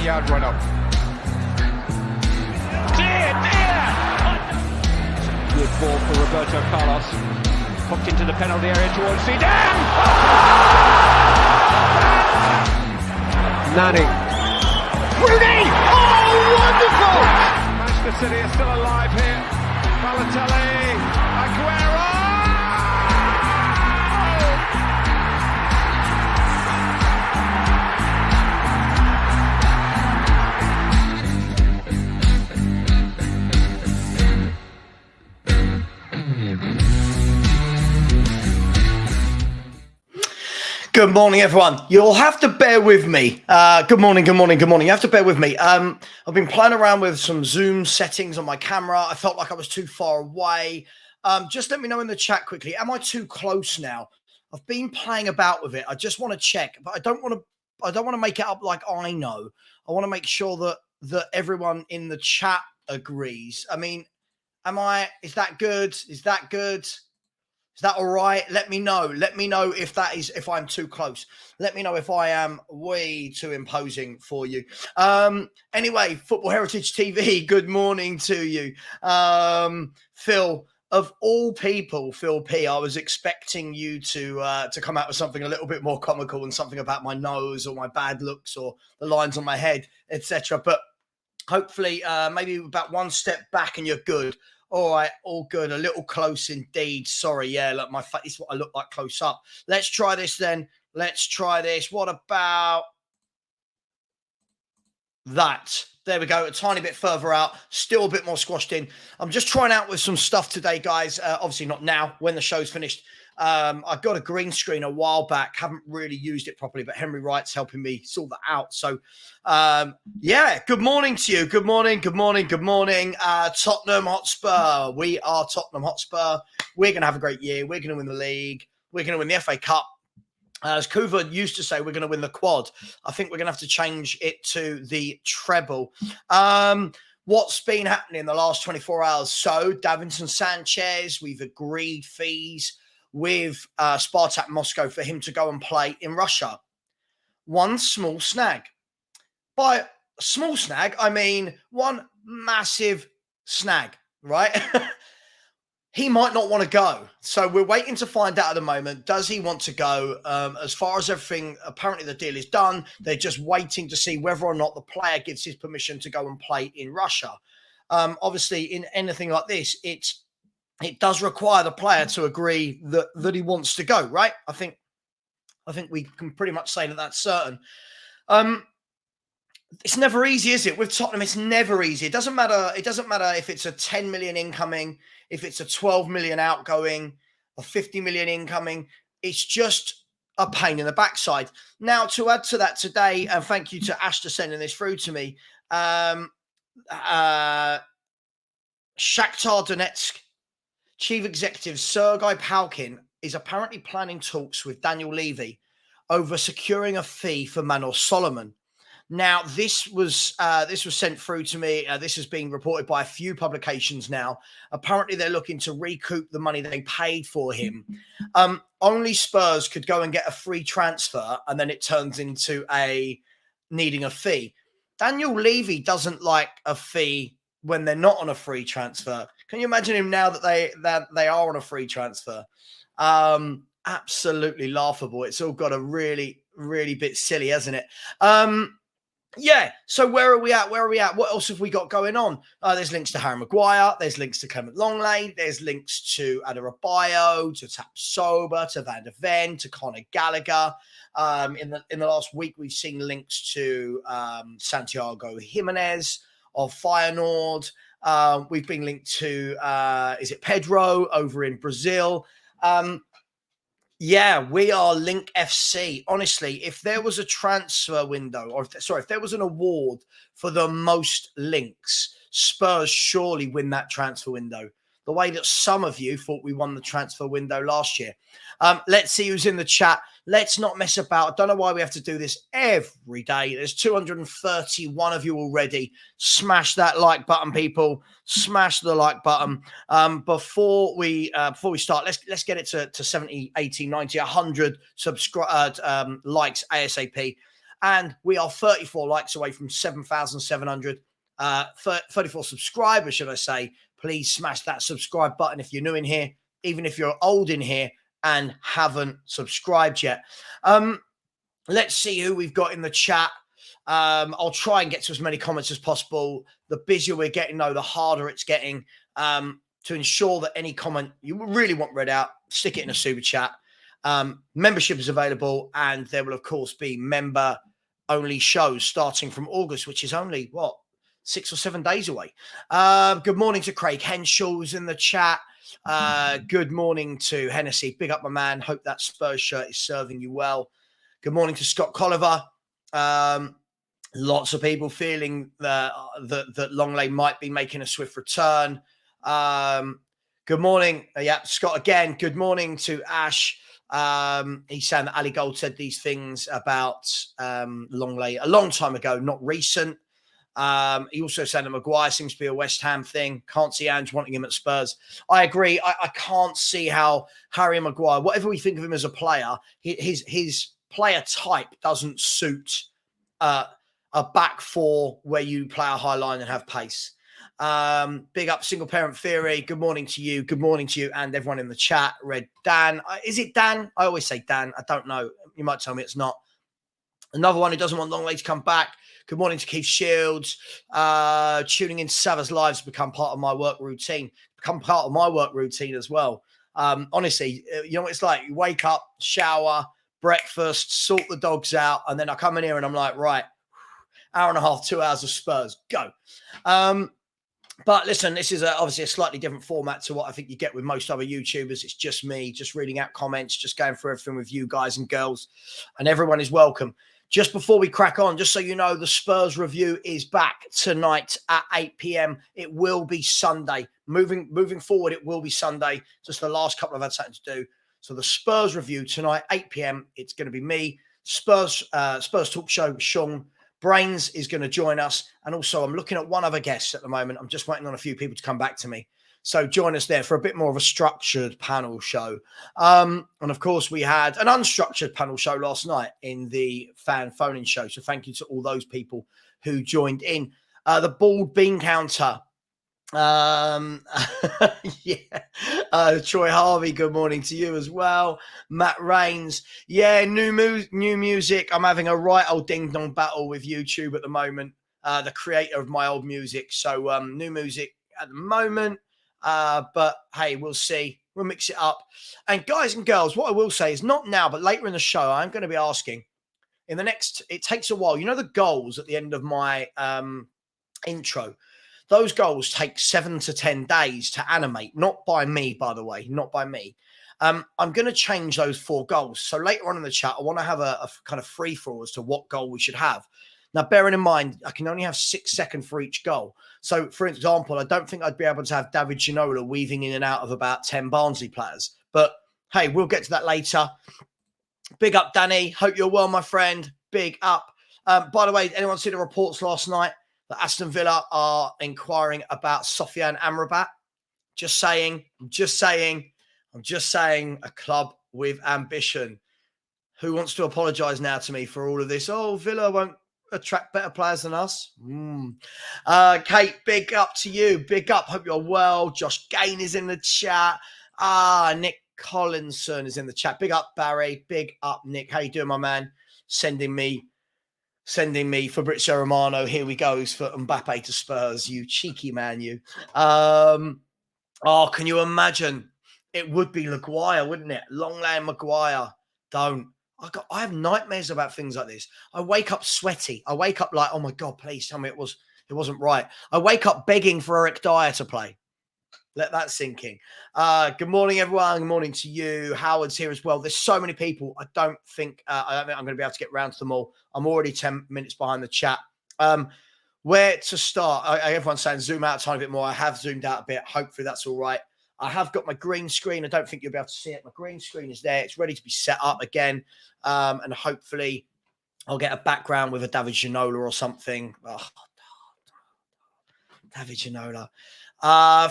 20-yard run up. Dear! Good ball for Roberto Carlos. Hooked into the penalty area towards Zidane. Nani. Rooney! Oh, wonderful! Manchester City are still alive here. Balotelli, Aguero! Good morning, everyone. You'll have to bear with me. Good morning. You have to bear with me. I've been playing around with some Zoom settings on my camera. I felt like I was too far away. Just let me know in the chat quickly. Am I too close now? I've been playing about with it. I just want to check, but I don't want to make it up like I know. I want to make sure that everyone in the chat agrees. I mean, is that good? Is that good? Is that all right? Let me know. Let me know if I'm too close. Let me know if I am way too imposing for you. Anyway, Football Heritage TV, good morning to you. Phil, of all people, Phil P, I was expecting you to come out with something a little bit more comical and something about my nose or my bad looks or the lines on my head, etc. But hopefully, maybe about one step back and you're good. All right, all good. A little close indeed. Sorry, yeah, look, my face is what I look like close up. Let's try this then. Let's try this. What about that? There we go. A tiny bit further out. Still a bit more squashed in. I'm just trying out with some stuff today, guys. Obviously not now when the show's finished. I got a green screen a while back. Haven't really used it properly, but Henry Wright's helping me sort that out. So, yeah, good morning to you. Good morning. Tottenham Hotspur. We are Tottenham Hotspur. We're going to have a great year. We're going to win the league. We're going to win the FA Cup. As Kuva used to say, we're going to win the quad. I think we're going to have to change it to the treble. What's been happening in the last 24 hours? So, Davinson Sanchez, we've agreed fees with Spartak Moscow for him to go and play in Russia. One small snag. By small snag, I mean one massive snag, right? He might not want to go. So we're waiting to find out at the moment. Does he want to go? As far as everything, apparently the deal is done. They're just waiting to see whether or not the player gives his permission to go and play in Russia. Obviously, in anything like this, it does require the player to agree that he wants to go, right? I think we can pretty much say that that's certain. It's never easy, is it? With Tottenham, it's never easy. It doesn't matter if it's a 10 million incoming, if it's a 12 million outgoing, or 50 million incoming. It's just a pain in the backside. Now, to add to that today, and thank you to Ash for sending this through to me, Shakhtar Donetsk Chief Executive Sergei Palkin is apparently planning talks with Daniel Levy over securing a fee for Manor Solomon. Now, this was sent through to me. This has been reported by a few publications now. Apparently, they're looking to recoup the money they paid for him. Only Spurs could go and get a free transfer, and then it turns into needing a fee. Daniel Levy doesn't like a fee when they're not on a free transfer. Can you imagine him now that they are on a free transfer? Absolutely laughable. It's all got a really, really bit silly, hasn't it? Yeah. So where are we at? What else have we got going on? There's links to Harry Maguire. There's links to Clement Lenglet. There's links to Adebayo, to Tapsoba, to Van der Ven, to Conor Gallagher. In the last week, we've seen links to Santiago Jimenez of Feyenoord. We've been linked to, is it Pedro over in Brazil? Yeah, we are Link FC. Honestly, if there was a transfer window, if there was an award for the most links, Spurs surely win that transfer window. The way that some of you thought we won the transfer window last year. Let's see who's in the chat. Let's not mess about. I don't know why we have to do this every day. There's 231 of you already. Smash that like button, people. Smash the like button. Before we start, let's get it to 70, 80, 90, 100 likes ASAP. And we are 34 likes away from 7,700. 34 subscribers, should I say. Please smash that subscribe button if you're new in here, even if you're old in here and haven't subscribed yet. Let's see who we've got in the chat. I'll try and get to as many comments as possible. The busier we're getting, though, the harder it's getting. To ensure that any comment you really want read out, stick it in a super chat. Membership is available, and there will, of course, be member-only shows starting from August, which is only, 6 or 7 days away. Good morning to Craig Henshaw, who's in the chat. Good morning to Hennessy. Big up, my man. Hope that Spurs shirt is serving you well. Good morning to Scott Colliver. Lots of people feeling that Lenglet might be making a swift return. Good morning. Scott again. Good morning to Ash. He's saying that Ali Gold said these things about Lenglet a long time ago, not recent. He also said that Maguire seems to be a West Ham thing. Can't see Ange wanting him at Spurs. I agree. I can't see how Harry Maguire, whatever we think of him as a player, his player type doesn't suit a back four where you play a high line and have pace. Big up Single Parent Theory. Good morning to you. Good morning to you and everyone in the chat. Red Dan. Is it Dan? I always say Dan. I don't know. You might tell me it's not. Another one who doesn't want Lenglet to come back. Good morning to Keith Shields. Tuning into Savva's lives has become part of my work routine. Become part of my work routine as well. Honestly, you know what it's like? You wake up, shower, breakfast, sort the dogs out, and then I come in here and I'm like, right, hour and a half, 2 hours of Spurs, go. But listen, this is obviously a slightly different format to what I think you get with most other YouTubers. It's just me, just reading out comments, just going through everything with you guys and girls, and everyone is welcome. Just before we crack on, just so you know, the Spurs review is back tonight at 8 p.m. It will be Sunday. Moving forward, it will be Sunday. Just the last couple I've had something to do. So the Spurs review tonight, 8 p.m. It's going to be me. Spurs Talk Show, Sean Brains is going to join us. And also, I'm looking at one other guest at the moment. I'm just waiting on a few people to come back to me. So join us there for a bit more of a structured panel show. And of course, we had an unstructured panel show last night in the fan phone-in show. So thank you to all those people who joined in. The Bald Bean Counter. Troy Harvey, good morning to you as well. Matt Rains. Yeah, new music. I'm having a right old ding-dong battle with YouTube at the moment. The creator of my old music. So new music at the moment. But hey, we'll see. We'll mix it up. And guys and girls, what I will say is not now, but later in the show, I'm going to be asking in the next, it takes a while. You know, the goals at the end of my intro, those goals take 7 to 10 days to animate. Not by me, by the way, not by me. I'm going to change those 4 goals. So later on in the chat, I want to have a kind of free for all as to what goal we should have. Now, bearing in mind, I can only have 6 seconds for each goal. So, for example, I don't think I'd be able to have David Ginola weaving in and out of about 10 Barnsley players. But, hey, we'll get to that later. Big up, Danny. Hope you're well, my friend. Big up. By the way, anyone see the reports last night that Aston Villa are inquiring about Sofiane Amrabat? Just saying, a club with ambition. Who wants to apologise now to me for all of this? Oh, Villa won't attract better players than us. Kate, big up to you. Big up. Hope you're well. Josh Gain is in the chat. Nick Collinson is in the chat. Big up, Barry. Big up, Nick. How you doing, my man? Sending me Fabrizio Romano. Here we go. For Mbappe to Spurs. You cheeky man, you. Can you imagine? It would be Maguire, wouldn't it? Lenglet Maguire. Don't. I have nightmares about things like this. I wake up sweaty. I wake up like, oh my God, please tell me it wasn't right. I wake up begging for Eric Dyer to play. Let that sink in. Good morning, everyone. Good morning to you. Howard's here as well. There's so many people. I don't think I'm going to be able to get round to them all. I'm already 10 minutes behind the chat. Where to start? Everyone's saying zoom out a tiny bit more. I have zoomed out a bit. Hopefully that's all right. I have got my green screen. I don't think you'll be able to see it. My green screen is there. It's ready to be set up again. And hopefully I'll get a background with a David Ginola or something. Oh, David Ginola.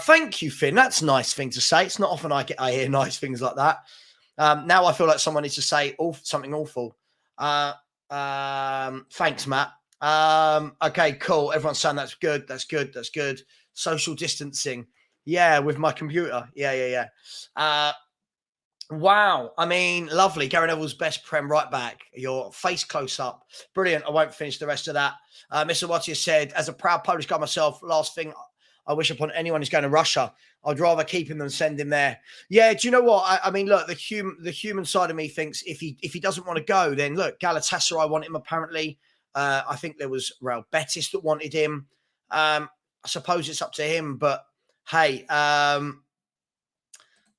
Thank you, Finn. That's a nice thing to say. It's not often I hear nice things like that. Now I feel like someone needs to say something awful. Thanks, Matt. Okay, cool. Everyone's saying that's good. That's good. That's good. Social distancing. Yeah, with my computer. Yeah. Wow. I mean, lovely. Gary Neville's best Prem right back. Your face close up. Brilliant. I won't finish the rest of that. Mr. Wattier said, as a proud Polish guy myself, last thing I wish upon anyone who's going to Russia. I'd rather keep him than send him there. Yeah, do you know what? I mean, look, the human side of me thinks if he doesn't want to go, then look, Galatasaray want him apparently. I think there was Real Betis that wanted him. I suppose it's up to him, but hey,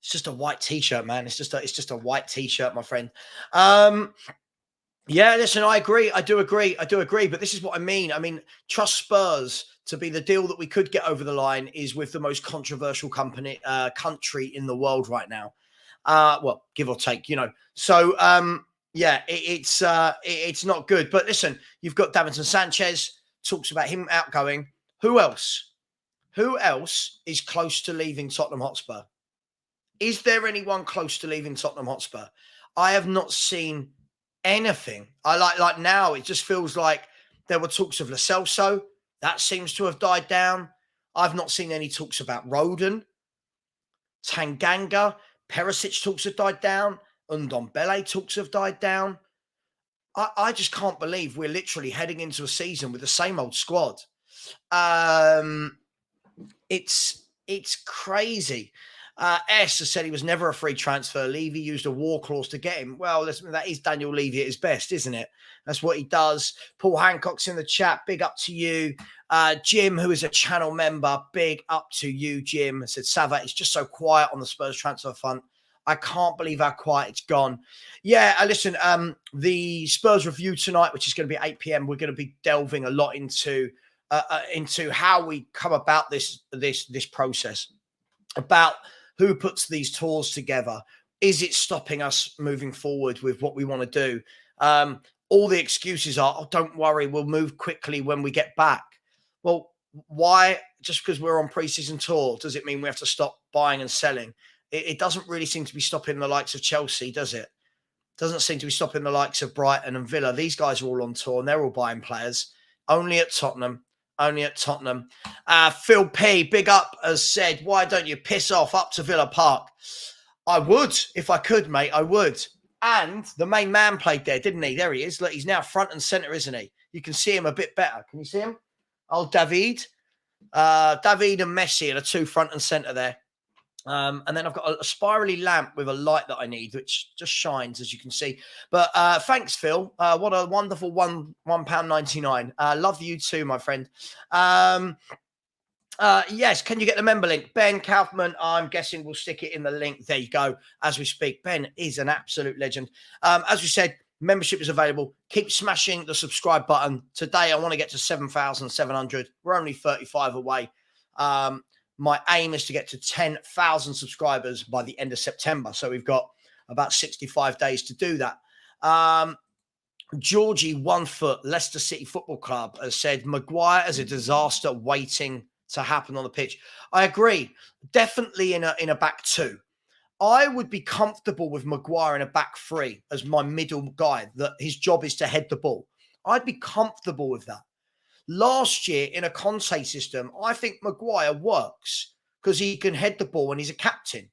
it's just a white t-shirt, man. It's just a white t-shirt, my friend. Yeah, listen, I agree. I do agree. But this is what I mean. I mean, trust Spurs to be the deal that we could get over the line is with the most controversial country in the world right now. Well, give or take, you know. So, yeah, it's not good. But listen, you've got Davinson Sanchez, talks about him outgoing. Who else? Who else is close to leaving Tottenham Hotspur? Is there anyone close to leaving Tottenham Hotspur? I have not seen anything. I like now, it just feels like there were talks of Lo Celso. That seems to have died down. I've not seen any talks about Roden. Tanganga. Perisic talks have died down. Ndombele talks have died down. I just can't believe we're literally heading into a season with the same old squad. It's crazy. S has said he was never a free transfer. Levy used a war clause to get him. Well, listen, that is Daniel Levy at his best, isn't it? That's what he does. Paul Hancock's in the chat. Big up to you. Jim, who is a channel member, big up to you, Jim. Said, Savva, it's just so quiet on the Spurs transfer front. I can't believe how quiet it's gone. Yeah, listen, the Spurs review tonight, which is going to be 8 p.m., we're going to be delving a lot into how we come about this process, about who puts these tours together. Is it stopping us moving forward with what we want to do? All the excuses are, oh, don't worry, we'll move quickly when we get back. Well, why? Just because we're on pre-season tour, does it mean we have to stop buying and selling? It doesn't really seem to be stopping the likes of Chelsea, does it? Doesn't seem to be stopping the likes of Brighton and Villa. These guys are all on tour and they're all buying players. Only at Tottenham. Phil P, big up, has said, why don't you piss off up to Villa Park? I would, if I could, mate, I would. And the main man played there, didn't he? There he is. Look, he's now front and centre, isn't he? You can see him a bit better. Can you see him? Oh, David. David and Messi are the two front and centre there. And then I've got a spirally lamp with a light that I need, which just shines, as you can see. But thanks, Phil. What a wonderful £1.99. Love you too, my friend. Yes, can you get the member link? Ben Kaufman, I'm guessing we'll stick it in the link. There you go, as we speak. Ben is an absolute legend. As we said, membership is available. Keep smashing the subscribe button. Today, I want to get to 7,700. We're only 35 away. My aim is to get to 10,000 subscribers by the end of September. So we've got about 65 days to do that. Georgie One Foot, Leicester City Football Club, has said Maguire is a disaster waiting to happen on the pitch. I agree. Definitely in a back two. I would be comfortable with Maguire in a back three as my middle guy, that his job is to head the ball. I'd be comfortable with that. Last year, in a Conte system, I think Maguire works because he can head the ball and he's a captain.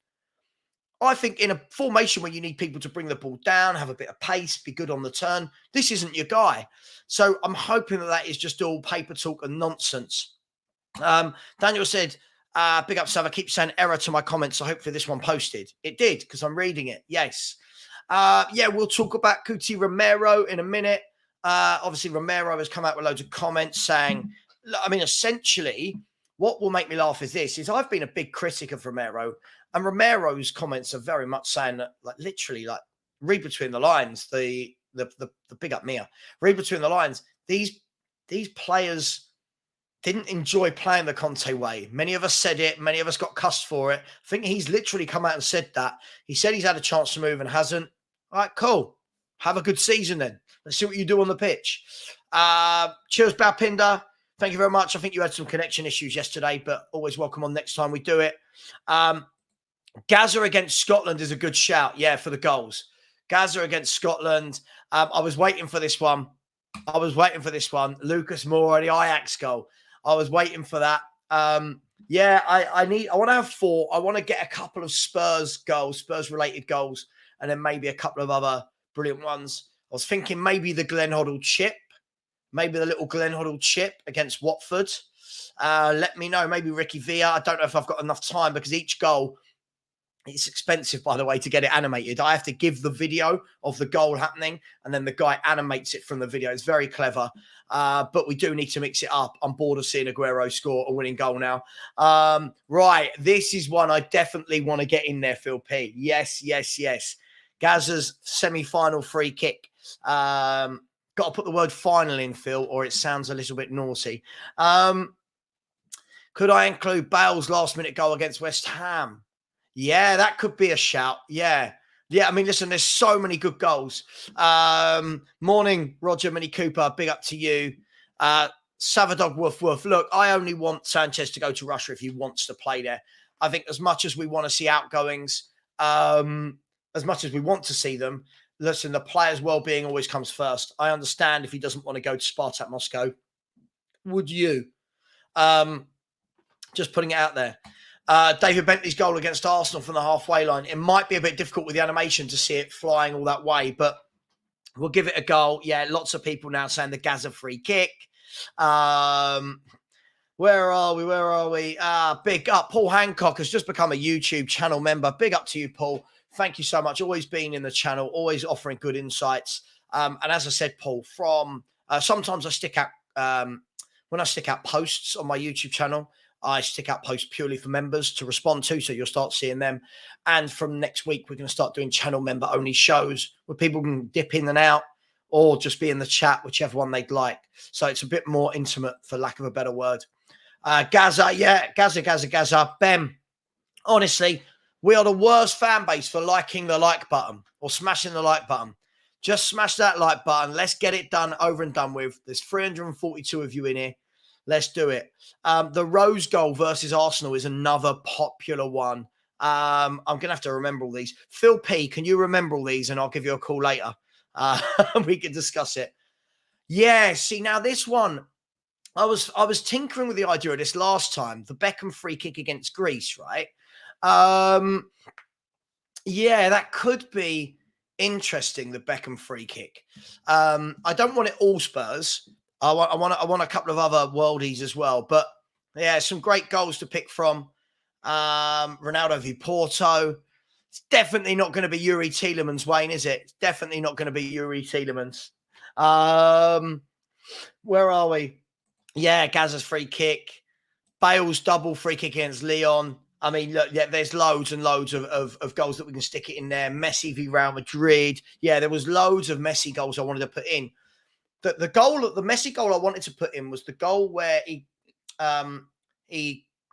I think in a formation where you need people to bring the ball down, have a bit of pace, be good on the turn, this isn't your guy. So I'm hoping that is just all paper talk and nonsense. Daniel said, big up, Savva, keep saying error to my comments, so hopefully this one posted. It did, because I'm reading it, yes. Yeah, we'll talk about Cuti Romero in a minute. Obviously, Romero has come out with loads of comments saying, I mean, essentially, what will make me laugh is this, is I've been a big critic of Romero, and Romero's comments are very much saying that, like, literally, like, read between the lines, the big up Mia, read between the lines, these players didn't enjoy playing the Conte way. Many of us said it, many of us got cussed for it. I think he's literally come out and said that. He said he's had a chance to move and hasn't. All right, cool. Have a good season then. Let's see what you do on the pitch. Cheers, Balpinder. Thank you very much. I think you had some connection issues yesterday, but always welcome on next time we do it. Gaza against Scotland is a good shout. Yeah, for the goals. Gaza against Scotland. I was waiting for this one. Lucas Moura, the Ajax goal. I was waiting for that. I want to have 4. I want to get a couple of Spurs related goals, and then maybe a couple of other brilliant ones. I was thinking maybe the Glenn Hoddle chip, maybe the little Glenn Hoddle chip against Watford. Let me know. Maybe Ricky Villa. I don't know if I've got enough time because each goal, it's expensive, by the way, to get it animated. I have to give the video of the goal happening, and then the guy animates it from the video. It's very clever, but we do need to mix it up. I'm bored of seeing Aguero score a winning goal now. Right, this is one I definitely want to get in there, Phil P. Yes. Gaza's semi-final free kick. Got to put the word final in, Phil, or it sounds a little bit naughty. Could I include Bale's last-minute goal against West Ham? Yeah, that could be a shout. Yeah. I mean, listen, there's so many good goals. Morning, Roger Mini Cooper. Big up to you. Savva Dog Woof Woof. Look, I only want Sanchez to go to Russia if he wants to play there. I think as much as we want to see outgoings, as much as we want to see them, listen, the player's well-being always comes first. I understand if he doesn't want to go to Spartak Moscow. Would you? Just putting it out there. David Bentley's goal against Arsenal from the halfway line. It might be a bit difficult with the animation to see it flying all that way, but we'll give it a go. Yeah, lots of people now saying the Gaza free kick. Where are we? Big up. Paul Hancock has just become a YouTube channel member. Big up to you, Paul. Thank you so much. Always being in the channel, always offering good insights. And as I said, Paul, from sometimes I stick out, when I stick out posts on my YouTube channel, I stick out posts purely for members to respond to, so you'll start seeing them. And from next week, we're going to start doing channel member-only shows where people can dip in and out or just be in the chat, whichever one they'd like. So it's a bit more intimate, for lack of a better word. Gaza. Ben, honestly, we are the worst fan base for liking the like button or smashing the like button. Just smash that like button. Let's get it done, over and done with. There's 342 of you in here. Let's do it. The Rose goal versus Arsenal is another popular one. I'm going to have to remember all these. Phil P, can you remember all these? And I'll give you a call later. We can discuss it. Yeah, see, now this one, I was tinkering with the idea of this last time. The Beckham free kick against Greece, right? Yeah, that could be interesting, the Beckham free kick. I don't want it all Spurs. I want a couple of other worldies as well. But yeah, some great goals to pick from. Ronaldo v Porto. It's definitely not going to be Yuri Tielemans, Wayne, is it? It's definitely not going to be Yuri Tielemans. Where are we? Yeah, Gaza's free kick. Bale's double free kick against Leon. I mean, look, yeah, there's loads and loads of goals that we can stick it in there. Messi v Real Madrid. Yeah, there was loads of Messi goals I wanted to put in. The Messi goal I wanted to put in was the goal where he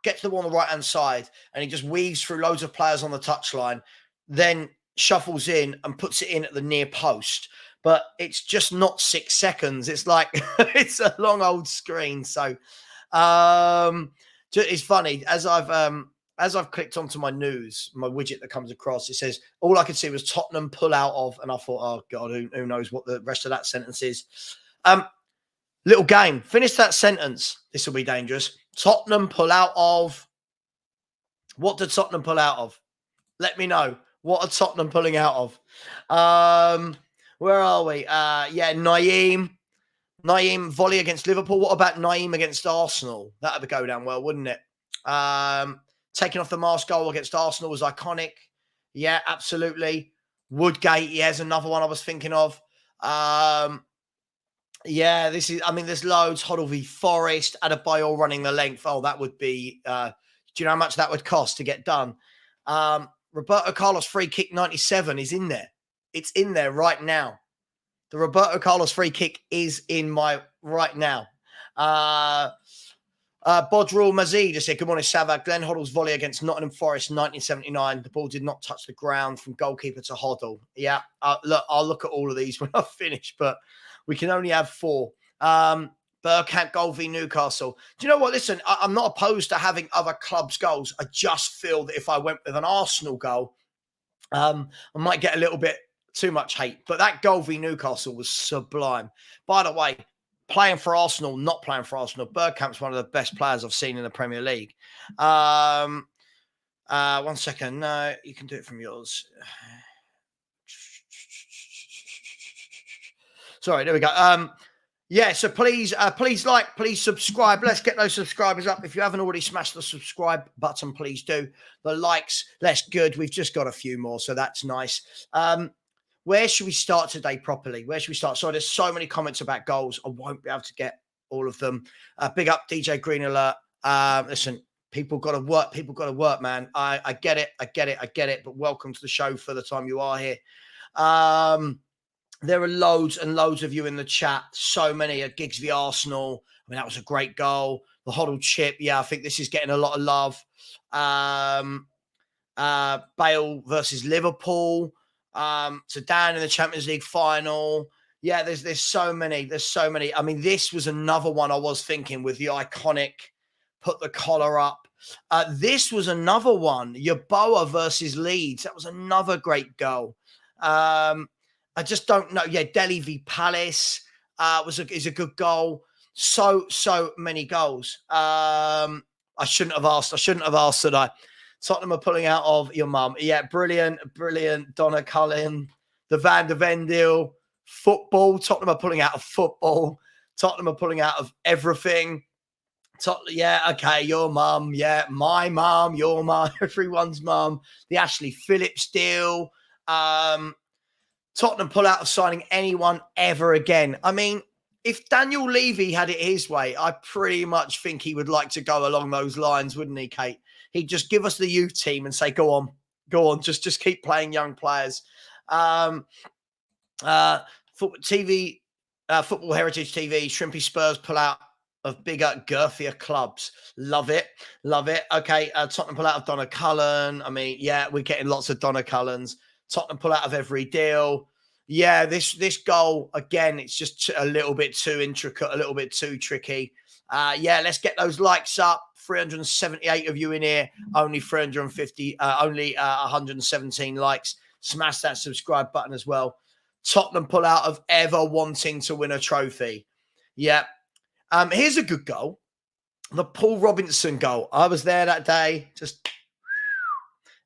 gets the ball on the right-hand side and he just weaves through loads of players on the touchline, then shuffles in and puts it in at the near post. But it's just not 6 seconds. It's like, it's a long old screen. So it's funny. As I've clicked onto my news, my widget that comes across, it says, all I could see was Tottenham pull out of, and I thought, oh God, who knows what the rest of that sentence is. Little game. Finish that sentence. This will be dangerous. Tottenham pull out of. What did Tottenham pull out of? Let me know. What are Tottenham pulling out of? Where are we? Yeah, Naeem volley against Liverpool. What about Naeem against Arsenal? That would go down well, wouldn't it? Taking off the mask goal against Arsenal was iconic. Yeah, absolutely. Woodgate, yeah, is another one I was thinking of. Yeah, there's loads. Hoddle v Forest, Adebayor running the length. Oh, that would be, do you know how much that would cost to get done? Roberto Carlos free kick 97 is in there. It's in there right now. The Roberto Carlos free kick is in my right now. Bodrul Mazid just said, good morning, Savva. Glenn Hoddle's volley against Nottingham Forest 1979. The ball did not touch the ground from goalkeeper to Hoddle. Yeah, I'll look at all of these when I finish, but we can only have 4. Bergkamp goal v Newcastle. Do you know what? Listen, I'm not opposed to having other clubs' goals. I just feel that if I went with an Arsenal goal, I might get a little bit Too much hate. But that goal v Newcastle was sublime. By the way, playing for Arsenal, not playing for Arsenal, Bergkamp's one of the best players I've seen in the Premier League. 1 second. No, you can do it from yours. Sorry, there we go. Yeah, so please like, please subscribe. Let's get those subscribers up. If you haven't already smashed the subscribe button, please do. The likes, that's good. We've just got a few more, so that's nice. Where should we start today properly? Where should we start? Sorry, there's so many comments about goals. I won't be able to get all of them. Big up DJ Green Alert. Listen, people got to work. People got to work, man. I get it. I get it. But welcome to the show for the time you are here. There are loads and loads of you in the chat. So many at Giggs v Arsenal. I mean, that was a great goal. The Hoddle chip. Yeah, I think this is getting a lot of love. Bale versus Liverpool. Zidane in the Champions League final. Yeah, there's so many. There's so many. I mean, this was another one I was thinking with the iconic put the collar up. This was another one. Yeboah versus Leeds. That was another great goal. I just don't know. Yeah, Delhi v Palace is a good goal. So many goals. I shouldn't have asked. Did I? Tottenham are pulling out of your mum. Yeah, brilliant. Donna Cullen, the Van der Ven deal, football. Tottenham are pulling out of football. Tottenham are pulling out of everything. Yeah, okay, your mum. Yeah, my mum, your mum, everyone's mum. The Ashley Phillips deal. Tottenham pull out of signing anyone ever again. I mean, if Daniel Levy had it his way, I pretty much think he would like to go along those lines, wouldn't he, Kate? He'd just give us the youth team and say, go on, just keep playing young players. Football Heritage TV, Shrimpy Spurs pull out of bigger, girthier clubs. Love it. Okay, Tottenham pull out of Donna Cullen. I mean, yeah, we're getting lots of Donna Cullens. Tottenham pull out of every deal. Yeah, this goal, again, it's just a little bit too intricate, a little bit too tricky. Yeah, let's get those likes up. 378 of you in here, only 350, only 117 likes. Smash that subscribe button as well. Tottenham pull out of ever wanting to win a trophy. Yeah. Here's a good goal. The Paul Robinson goal. I was there that day. Just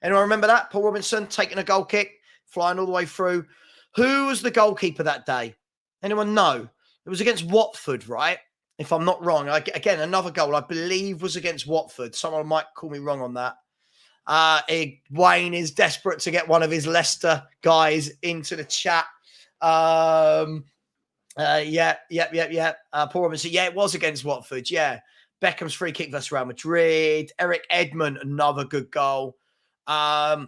anyone remember that? Paul Robinson taking a goal kick, flying all the way through. Who was the goalkeeper that day? Anyone know? It was against Watford, right? If I'm not wrong. Again, another goal, I believe, was against Watford. Someone might call me wrong on that. Wayne is desperate to get one of his Leicester guys into the chat. Paul Robinson. Yeah, it was against Watford. Yeah. Beckham's free kick versus Real Madrid. Eric Edmond, another good goal. I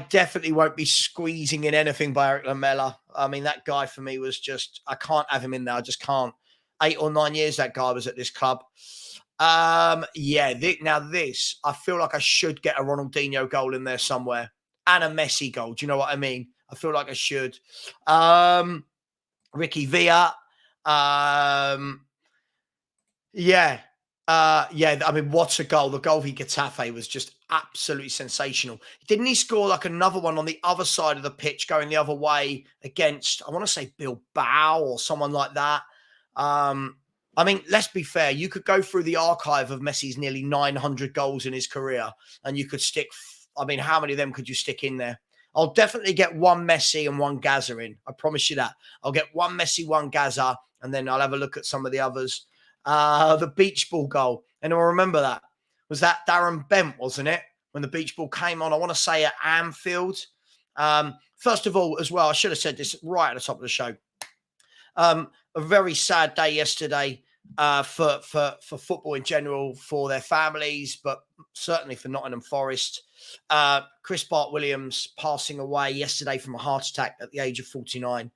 definitely won't be squeezing in anything by Eric Lamela. I mean, that guy for me was just, I can't have him in there. I just can't. 8 or 9 years that guy was at this club. Now this, I feel like I should get a Ronaldinho goal in there somewhere and a Messi goal. Do you know what I mean? I feel like I should. Ricky Villa. I mean, what a goal. The goal v Getafe was just absolutely sensational. Didn't he score like another one on the other side of the pitch going the other way against, I want to say Bilbao or someone like that? I mean, let's be fair. You could go through the archive of Messi's nearly 900 goals in his career and you could stick, I mean, how many of them could you stick in there? I'll definitely get one Messi and one Gaza in. I promise you that. I'll get one Messi, one Gaza, and then I'll have a look at some of the others. The beach ball goal. Anyone remember that? Was that Darren Bent, wasn't it? When the beach ball came on, I want to say at Anfield. First of all, as well, I should have said this right at the top of the show. A very sad day yesterday for football in general, for their families, but certainly for Nottingham Forest. Chris Bart-Williams passing away yesterday from a heart attack at the age of 49.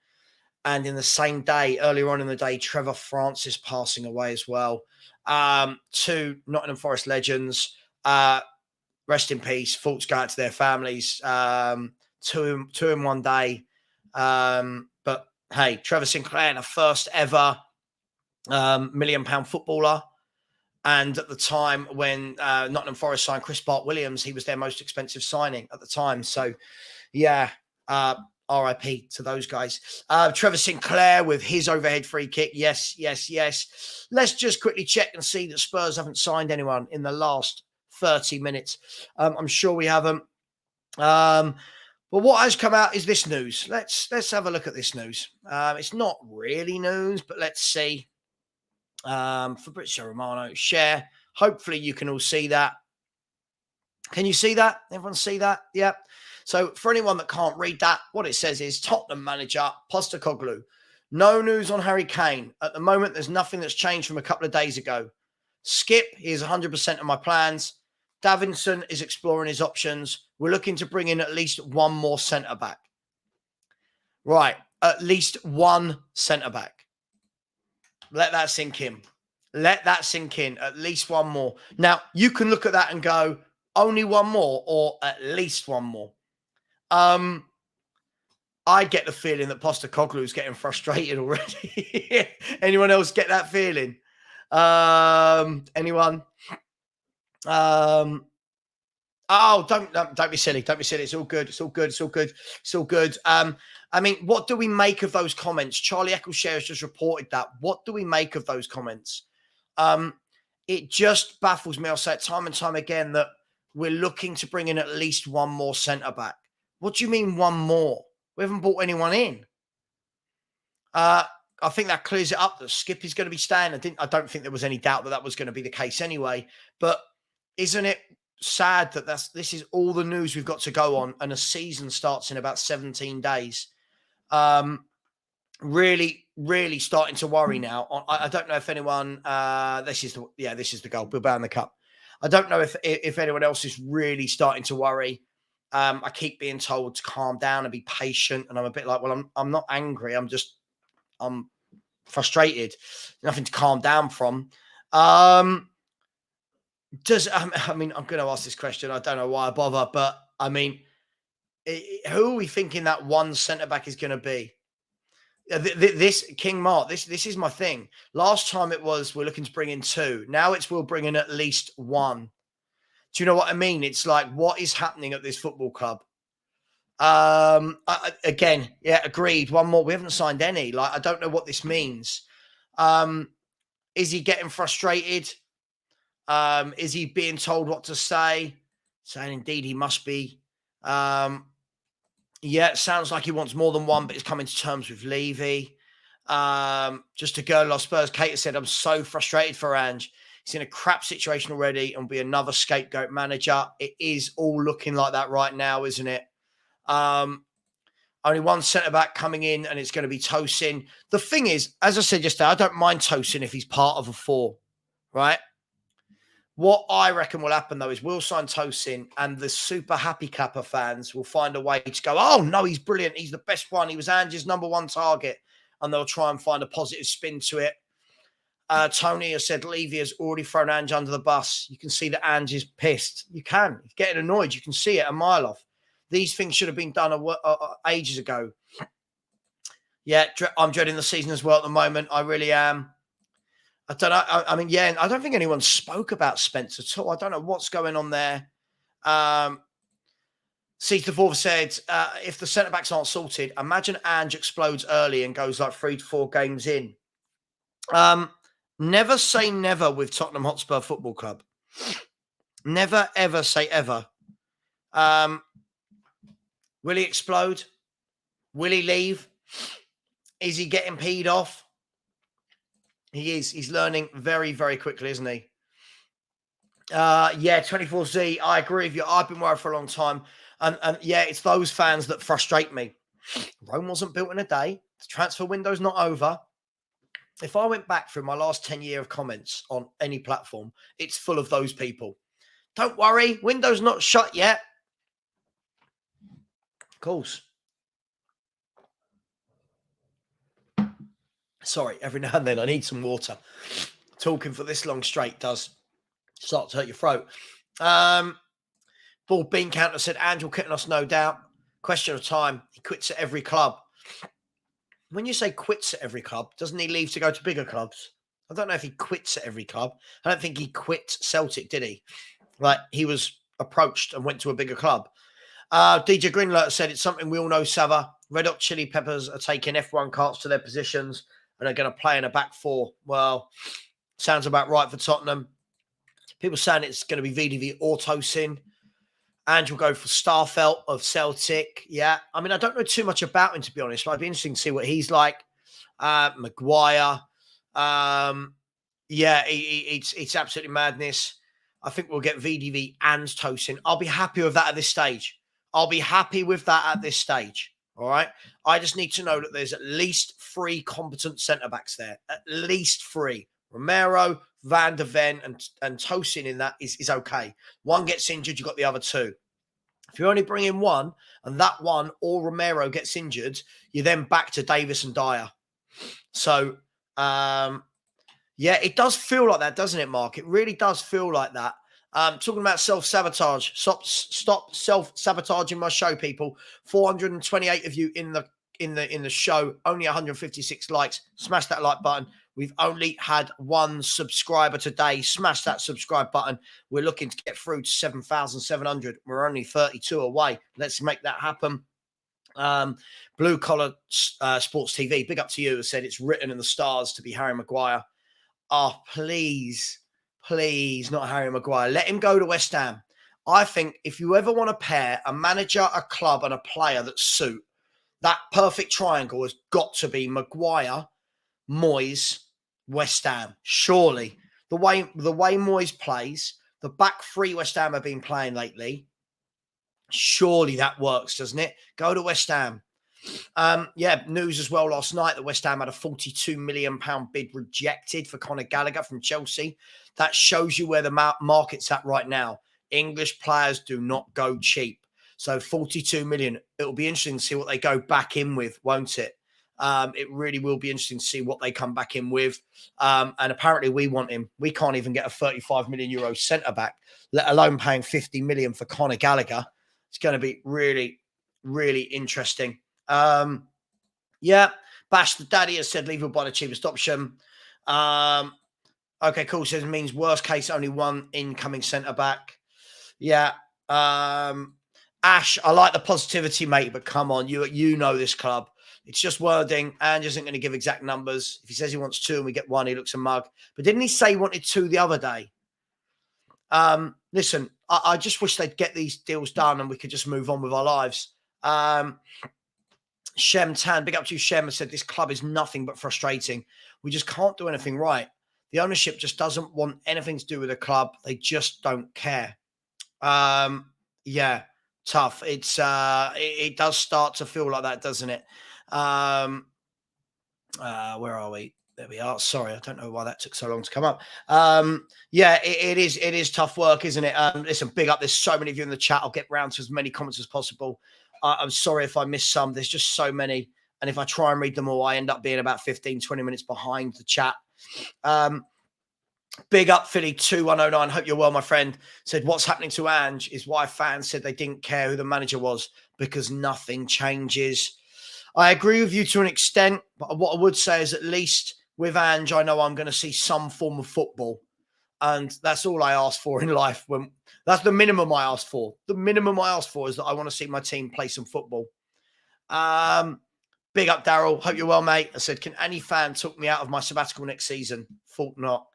And in the same day, earlier on in the day, Trevor Francis passing away as well. 2 Nottingham Forest legends. Rest in peace. Thoughts go out to their families. 2 in one day. But hey, Trevor Sinclair, the first ever £1 million footballer. And at the time when Nottingham Forest signed Chris Bart-Williams, he was their most expensive signing at the time. So, yeah, RIP to those guys. Trevor Sinclair with his overhead free kick. Yes. Let's just quickly check and see that Spurs haven't signed anyone in the last 30 minutes. I'm sure we haven't. But what has come out is this news. Let's have a look at this news. It's not really news, but let's see. Fabrizio Romano, share. Hopefully you can all see that. Can you see that? Everyone see that? Yeah. So for anyone that can't read that, what it says is Tottenham manager Postecoglou. No news on Harry Kane. At the moment, there's nothing that's changed from a couple of days ago. Skip, he is 100% of my plans. Davinson is exploring his options. We're looking to bring in at least one more centre-back. Right, at least one centre-back. Let that sink in. At least one more. Now, you can look at that and go, only one more or at least one more. I get the feeling that Postecoglou is getting frustrated already. Anyone else get that feeling? Anyone? Oh, don't be silly. Don't be silly. It's all good. I mean, what do we make of those comments? Charlie Eccleshare has just reported that. What do we make of those comments? It just baffles me. I'll say it time and time again that we're looking to bring in at least one more centre-back. What do you mean one more? We haven't brought anyone in. I think that clears it up that Skip is going to be staying. I don't think there was any doubt that was going to be the case anyway. But isn't it sad that this is all the news we've got to go on, and a season starts in about 17 days? Really starting to worry now. I don't know if anyone. This is the goal. Bilbao in the cup. I don't know if anyone else is really starting to worry. I keep being told to calm down and be patient, and I'm a bit like, well, I'm not angry. I'm frustrated. Nothing to calm down from. I'm going to ask this question. I don't know why I bother, but I mean, who are we thinking that one centre back is going to be? This King Mark. This is my thing. Last time it was we're looking to bring in two. Now it's we'll bring in at least one. Do you know what I mean? It's like, what is happening at this football club? Again, yeah, agreed. One more. We haven't signed any. Like, I don't know what this means. Is he getting frustrated? Is he being told what to say? Saying indeed he must be. Yeah, it sounds like he wants more than one, but he's coming to terms with Levy. Just a girl lost Spurs. Kate said, I'm so frustrated for Ange. He's in a crap situation already and will be another scapegoat manager. It is all looking like that right now, isn't it? Only one centre-back coming in, and it's going to be Tosin. The thing is, as I said yesterday, I don't mind Tosin if he's part of a four, right? What I reckon will happen, though, is we'll sign Tosin, and the super happy Kappa fans will find a way to go, oh, no, he's brilliant. He's the best one. He was Ange's number one target. And they'll try and find a positive spin to it. Tony has said Levy has already thrown Ange under the bus. You can see that Ange is pissed. You can. He's getting annoyed. You can see it a mile off. These things should have been done ages ago. Yeah, I'm dreading the season as well at the moment. I really am. I don't know. I mean, yeah, I don't think anyone spoke about Spence at all. I don't know what's going on there. Cease the said, if the centre-backs aren't sorted, imagine Ange explodes early and goes like 3 to 4 games in. Never say never with Tottenham Hotspur Football Club. Never, ever say ever. Will he explode? Will he leave? Is he getting peed off? He is. He's learning very, very quickly, isn't he? Yeah, 24Z, I agree with you. I've been worried for a long time. And yeah, it's those fans that frustrate me. Rome wasn't built in a day. The transfer window's not over. If I went back through my last 10 years of comments on any platform, it's full of those people. Don't worry, window's not shut yet. Of course. Sorry, every now and then I need some water. Talking for this long straight does start to hurt your throat. Bald Bean Counter said, Angel Kitnos, no doubt. Question of time. He quits at every club. When you say quits at every club, doesn't he leave to go to bigger clubs? I don't know if he quits at every club. I don't think he quit Celtic, did he? Like, he was approached and went to a bigger club. DJ Greenler said, it's something we all know, Savva. Red Hot Chili Peppers are taking F1 karts to their positions and are going to play in a back four. Well, sounds about right for Tottenham. People saying it's going to be VDV or Tosin. And will go for Starfelt of Celtic. Yeah. I mean, I don't know too much about him, to be honest, but it'd be interesting to see what he's like. Maguire. It's absolutely madness. I think we'll get VDV and Tosin. I'll be happy with that at this stage. All right. I just need to know that there's at least 3 competent centre-backs there. At least 3. Romero, Van der Ven, and Tosin in that is okay. One gets injured, you've got the other 2. If you only bring in one, and that one or Romero gets injured, you're then back to Davis and Dyer. So, it does feel like that, doesn't it, Mark? It really does feel like that. Talking about self-sabotage. Stop self-sabotaging my show, people. 428 of you in the show, only 156 likes. Smash that like button. We've only had 1 subscriber today. Smash that subscribe button. We're looking to get through to 7,700. We're only 32 away. Let's make that happen. Blue Collar Sports TV, big up to you, has said it's written in the stars to be Harry Maguire. Oh, please, not Harry Maguire. Let him go to West Ham. I think if you ever want to pair a manager, a club, and a player that suit, that perfect triangle has got to be Maguire, Moyes, West Ham. Surely. The way Moyes plays, the back 3 West Ham have been playing lately, surely that works, doesn't it? Go to West Ham. News as well last night that West Ham had a £42 million bid rejected for Conor Gallagher from Chelsea. That shows you where the market's at right now. English players do not go cheap. So 42 million, it'll be interesting to see what they go back in with, won't it? It really will be interesting to see what they come back in with. And apparently we want him. We can't even get a 35 million euro centre-back, let alone paying 50 million for Conor Gallagher. It's going to be really, really interesting. Bash the Daddy has said Levy by the cheapest option. Okay, cool. Says it means worst case, only 1 incoming centre-back. Yeah. Ash, I like the positivity, mate, but come on, you know this club. It's just wording. Ange isn't going to give exact numbers. If he says he wants 2 and we get 1, he looks a mug. But didn't he say he wanted 2 the other day? Listen, I just wish they'd get these deals done and we could just move on with our lives. Shem Tan, big up to you, Shem, has said this club is nothing but frustrating. We just can't do anything right. The ownership just doesn't want anything to do with the club. They just don't care. Tough. It does start to feel like that, doesn't it? Where are we? There we are. Sorry, I don't know why that took so long to come up. It is tough work, isn't it? Listen, big up. There's so many of you in the chat. I'll get round to as many comments as possible. I'm sorry if I missed some. There's just so many. And if I try and read them all, I end up being about 15, 20 minutes behind the chat. Big up, Philly 2109. Hope you're well, my friend. Said, what's happening to Ange is why fans said they didn't care who the manager was because nothing changes. I agree with you to an extent, but what I would say is at least with Ange, I know I'm going to see some form of football. And that's all I ask for in life. That's the minimum I ask for. The minimum I ask for is that I want to see my team play some football. Big up, Daryl. Hope you're well, mate. I said, can any fan talk me out of my sabbatical next season? Thought not.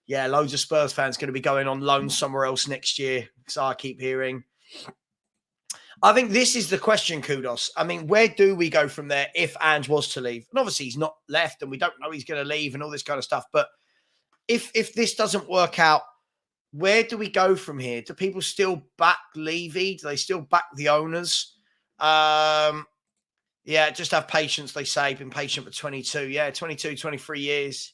Yeah, loads of Spurs fans going to be going on loan somewhere else next year. So I keep hearing. I think this is the question, Kudos. I mean, where do we go from there if Ange was to leave? And obviously he's not left and we don't know he's going to leave and all this kind of stuff. But if this doesn't work out, where do we go from here? Do people still back Levy? Do they still back the owners? Just have patience, they say. Been patient for 22. Yeah, 22, 23 years.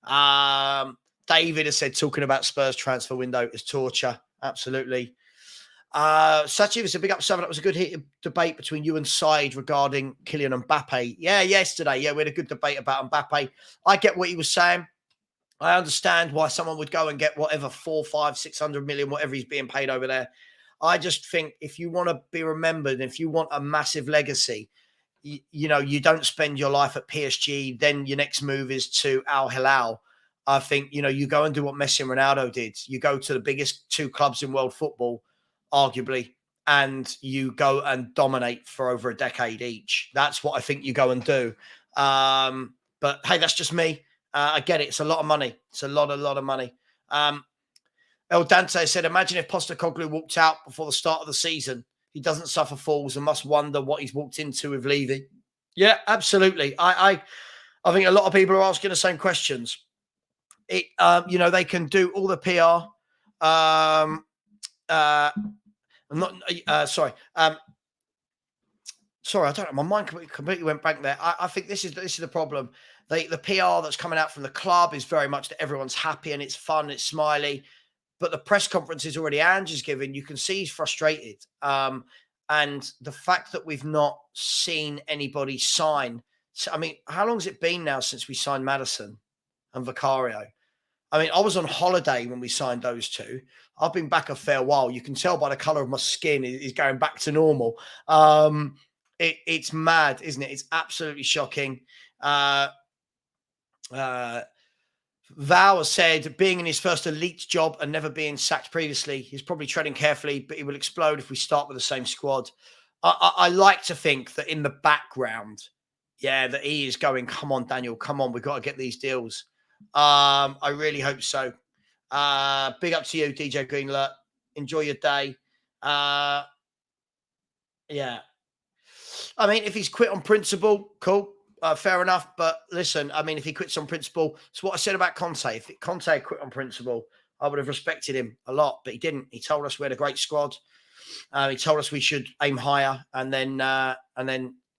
David has said talking about Spurs transfer window is torture. Absolutely. Sachiv is a big up 7. That was a good heated debate between you and Said regarding Kylian Mbappe. Yeah, yesterday. Yeah, we had a good debate about Mbappe. I get what he was saying. I understand why someone would go and get whatever 4, 5, 600 million, whatever he's being paid over there. I just think if you want to be remembered, if you want a massive legacy, you don't spend your life at PSG, then your next move is to Al Hilal. I think, you go and do what Messi and Ronaldo did. You go to the biggest 2 clubs in world football, arguably, and you go and dominate for over a decade each. That's what I think you go and do. But hey, that's just me. I get it. It's a lot of money. It's a lot of money. El Dante said, imagine if Postecoglou walked out before the start of the season. He doesn't suffer falls and must wonder what he's walked into with Levy. Yeah, absolutely. I think a lot of people are asking the same questions. They can do all the PR. Sorry, I don't know. My mind completely went blank there. I think this is the problem. The PR that's coming out from the club is very much that everyone's happy and it's fun, it's smiley. But the press conferences already Ange's given, you can see he's frustrated. And the fact that we've not seen anybody sign. I mean, how long has it been now since we signed Maddison and Vicario? I mean, I was on holiday when we signed those two. I've been back a fair while. You can tell by the colour of my skin is going back to normal. It's mad, isn't it? It's absolutely shocking. Val has said, being in his first elite job and never being sacked previously, he's probably treading carefully, but he will explode if we start with the same squad. I like to think that in the background, that he is going, come on, Daniel, come on, we've got to get these deals. I really hope so. Big up to you, DJ Greenlet. Enjoy your day. Yeah. I mean, if he's quit on principle, cool. Fair enough. But listen, I mean, if he quits on principle, it's what I said about Conte. If Conte quit on principle, I would have respected him a lot, but he didn't. He told us we had a great squad. He told us we should aim higher, and then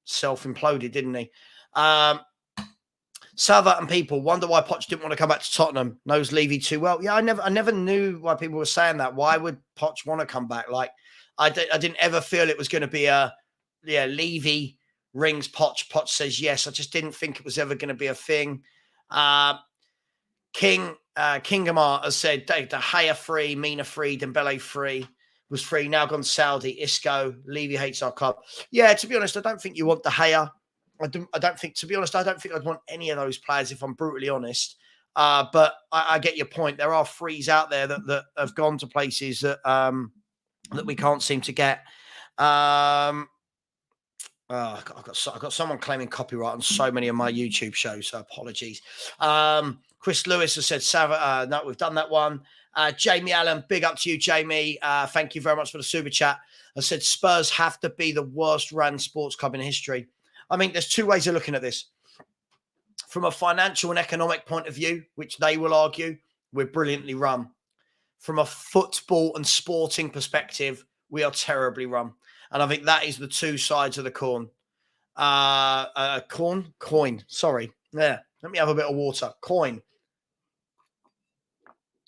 self-imploded, didn't he? Savva and people wonder why Poch didn't want to come back to Tottenham. Knows Levy too well. Yeah, I never knew why people were saying that. Why would Poch want to come back? Like, I didn't ever feel it was going to be Levy rings Poch. Poch says yes. I just didn't think it was ever going to be a thing. Kingamar has said De Gea free, Mina free, Dembele free, was free, now gone Saudi, Isco, Levy hates our club. Yeah, to be honest, I don't think you want De Gea. I don't think I'd want any of those players if I'm brutally honest. But I get your point. There are frees out there that have gone to places that we can't seem to get. I've got someone claiming copyright on so many of my YouTube shows, so apologies. Chris Lewis has said, Savva, no, we've done that one. Jamie Allen, big up to you, Jamie. Thank you very much for the super chat. I said, Spurs have to be the worst run sports club in history. I mean, there's two ways of looking at this. From a financial and economic point of view, which they will argue, we're brilliantly run. From a football and sporting perspective, we are terribly run. And I think that is the two sides of the coin. Coin. Sorry. Yeah. Let me have a bit of water. Coin.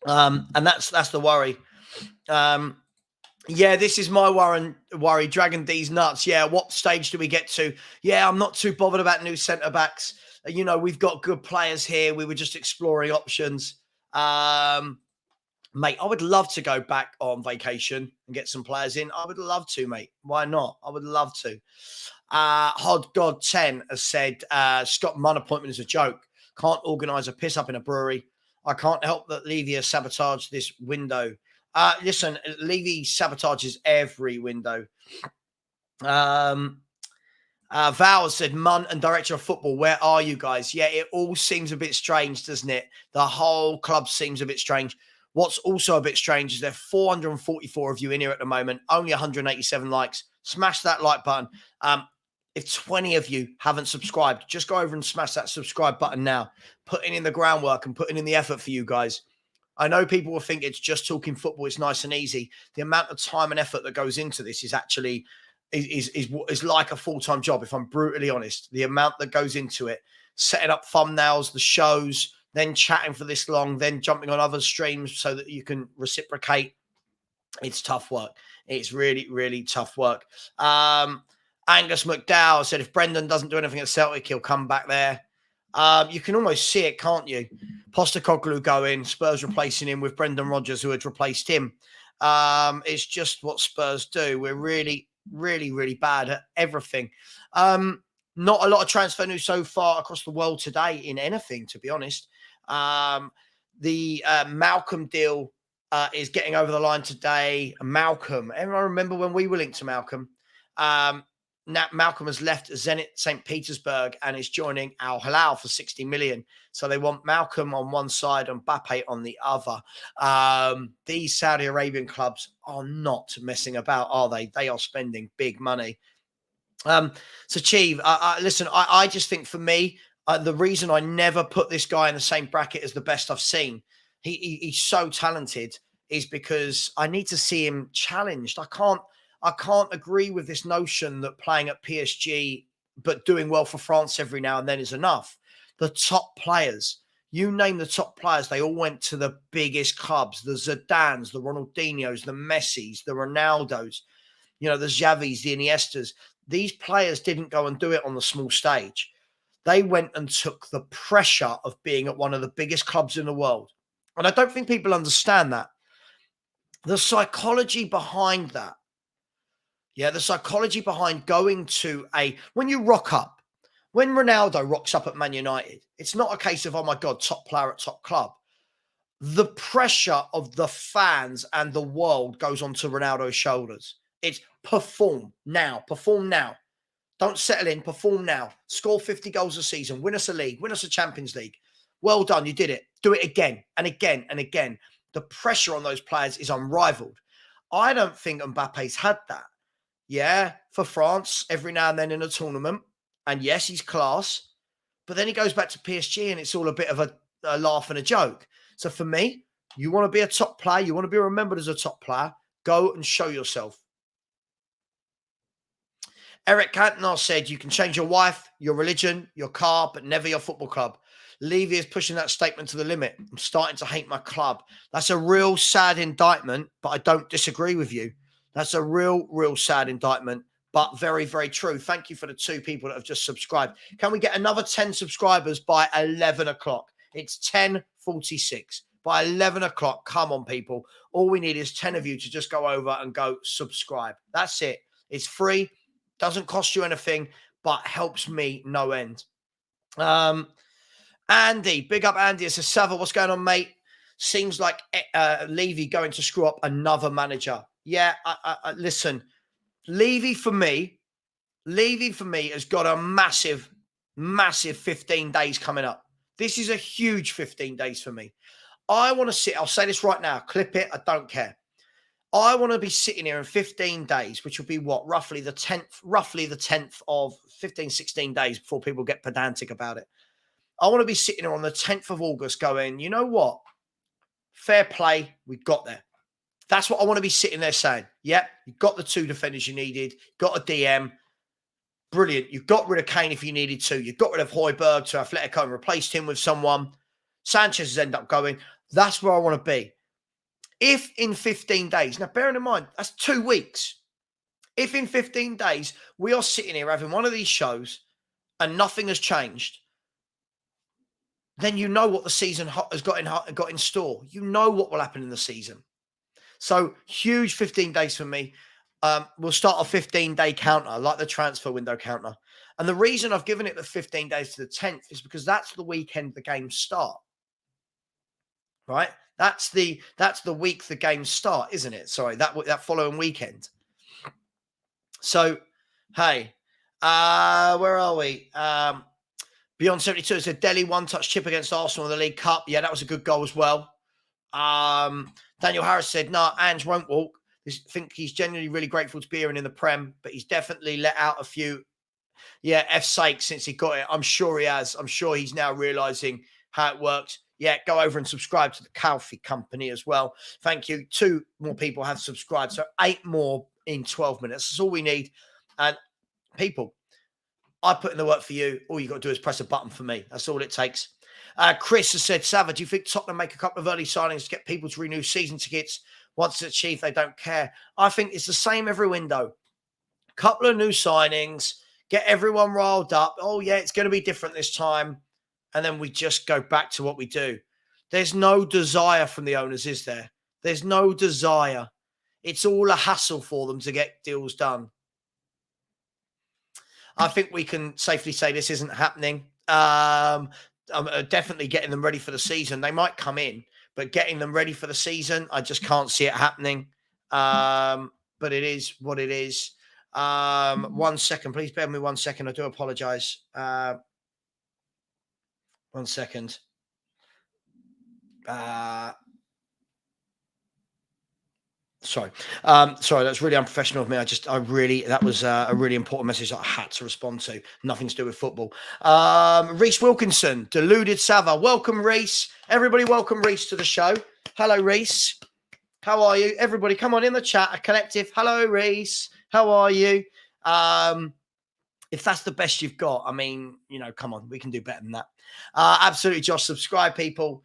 And that's the worry. Yeah, this is my worry. Dragon D's nuts. Yeah, what stage do we get to? Yeah, I'm not too bothered about new centre-backs. You know, we've got good players here. We were just exploring options. Mate, I would love to go back on vacation and get some players in. I would love to, mate. Why not? I would love to. Hod God 10 has said, Scott Munn appointment is a joke. Can't organise a piss up in a brewery. I can't help that Levy has sabotaged this window. Listen, Levy sabotages every window. Val has said, Munn and director of football, where are you guys? Yeah, it all seems a bit strange, doesn't it? The whole club seems a bit strange. What's also a bit strange is there are 444 of you in here at the moment, only 187 likes. Smash that like button. If 20 of you haven't subscribed, just go over and smash that subscribe button now. Putting in the groundwork and putting in the effort for you guys. I know people will think it's just talking football. It's nice and easy. The amount of time and effort that goes into this is actually is like a full-time job, if I'm brutally honest. The amount that goes into it, setting up thumbnails, the shows, then chatting for this long, then jumping on other streams so that you can reciprocate. It's tough work. It's really, really tough work. Angus McDowell said, if Brendan doesn't do anything at Celtic, he'll come back there. You can almost see it, can't you? Postecoglou going, Spurs replacing him with Brendan Rodgers, who had replaced him. It's just what Spurs do. We're really, really, really bad at everything. Not a lot of transfer news so far across the world today in anything, to be honest. The Malcolm deal is getting over the line today. Malcolm. Everyone remember when we were linked to Malcolm? Now Malcolm has left Zenit St. Petersburg and is joining Al Hilal for 60 million. So they want Malcolm on one side and Mbappe on the other. These Saudi Arabian clubs are not messing about, are they? They are spending big money. So, Chief, listen, I just think for me, the reason I never put this guy in the same bracket as the best I've seen, he's so talented, is because I need to see him challenged. I can't agree with this notion that playing at PSG but doing well for France every now and then is enough. The top players, you name the top players, they all went to the biggest clubs, the Zidanes, the Ronaldinhos, the Messis, the Ronaldos, the Xavis, the Iniestas. These players didn't go and do it on the small stage. They went and took the pressure of being at one of the biggest clubs in the world. And I don't think people understand that. The psychology behind that. Yeah, the psychology behind going to when you rock up, when Ronaldo rocks up at Man United, it's not a case of, oh my God, top player at top club. The pressure of the fans and the world goes onto Ronaldo's shoulders. It's perform now. Don't settle in, perform now. Score 50 goals a season, win us a league, win us a Champions League. Well done, you did it. Do it again and again and again. The pressure on those players is unrivaled. I don't think Mbappe's had that. Yeah, for France, every now and then in a tournament. And yes, he's class. But then he goes back to PSG and it's all a bit of a laugh and a joke. So for me, you want to be a top player, you want to be remembered as a top player, go and show yourself. Eric Cantona said, you can change your wife, your religion, your car, but never your football club. Levy is pushing that statement to the limit. I'm starting to hate my club. That's a real sad indictment, but I don't disagree with you. That's a real sad indictment, but very, very true. Thank you for the 2 people that have just subscribed. Can we get another 10 subscribers by 11 o'clock? It's 10:46. By 11 o'clock, come on, people. All we need is 10 of you to just go over and go subscribe. That's it. It's free. Doesn't cost you anything, but helps me no end. Andy, big up Andy. It says, Savva, what's going on, mate? Seems like Levy going to screw up another manager. Yeah, listen, Levy for me has got a massive 15 days coming up. This is a huge 15 days for me. I want to sit, I'll say this right now, clip it, I don't care. I want to be sitting here in 15 days, which will be what, roughly the 10th of 15, 16 days before people get pedantic about it. I want to be sitting here on the 10th of August going, you know what? Fair play, we got there. That's what I want to be sitting there saying. Yep, you got the 2 defenders you needed, got a DM. Brilliant. You got rid of Kane if you needed to. You got rid of Højbjerg to Atletico and replaced him with someone. Sanchez has ended up going. That's where I want to be. If in 15 days, now bearing in mind, that's 2 weeks. If in 15 days we are sitting here having one of these shows and nothing has changed, then you know what the season has got in store. You know what will happen in the season. So huge 15 days for me. We'll start a 15-day counter, like the transfer window counter. And the reason I've given it the 15 days to the 10th is because that's the weekend the games start. Right? That's the week the games start, isn't it? Sorry, that following weekend. So, hey, where are we? Beyond 72 said Delhi one-touch chip against Arsenal in the League Cup. Yeah, that was a good goal as well. Daniel Harris said, no, Ange won't walk. I think he's genuinely really grateful to be here and in the Prem, but he's definitely let out a few, F's sake since he got it. I'm sure he has. I'm sure he's now realising how it works. Yeah, go over and subscribe to the Calfee Company as well. Thank you. 2 more people have subscribed, so 8 more in 12 minutes. That's all we need. And people, I put in the work for you. All you got to do is press a button for me. That's all it takes. Chris has said, Savva, do you think Tottenham make a couple of early signings to get people to renew season tickets? Once it's achieved, they don't care. I think it's the same every window. Couple of new signings, get everyone riled up. Oh, yeah, it's going to be different this time. And then we just go back to what we do. There's no desire from the owners, is there? There's no desire. It's all a hassle for them to get deals done. I think we can safely say this isn't happening. I'm definitely getting them ready for the season. They might come in, but getting them ready for the season, I just can't see it happening. But it is what it is. 1 second, please bear with me 1 second. I do apologize. 1 second. Sorry, that's really unprofessional of me. That was a really important message that I had to respond to. Nothing to do with football. Reese Wilkinson, deluded Savva. Welcome, Reese. Everybody, welcome Reese to the show. Hello, Reese. How are you? Everybody, come on in the chat. A collective. Hello, Reese. How are you? If that's the best you've got, I mean, come on, we can do better than that. Absolutely, Josh. Subscribe, people.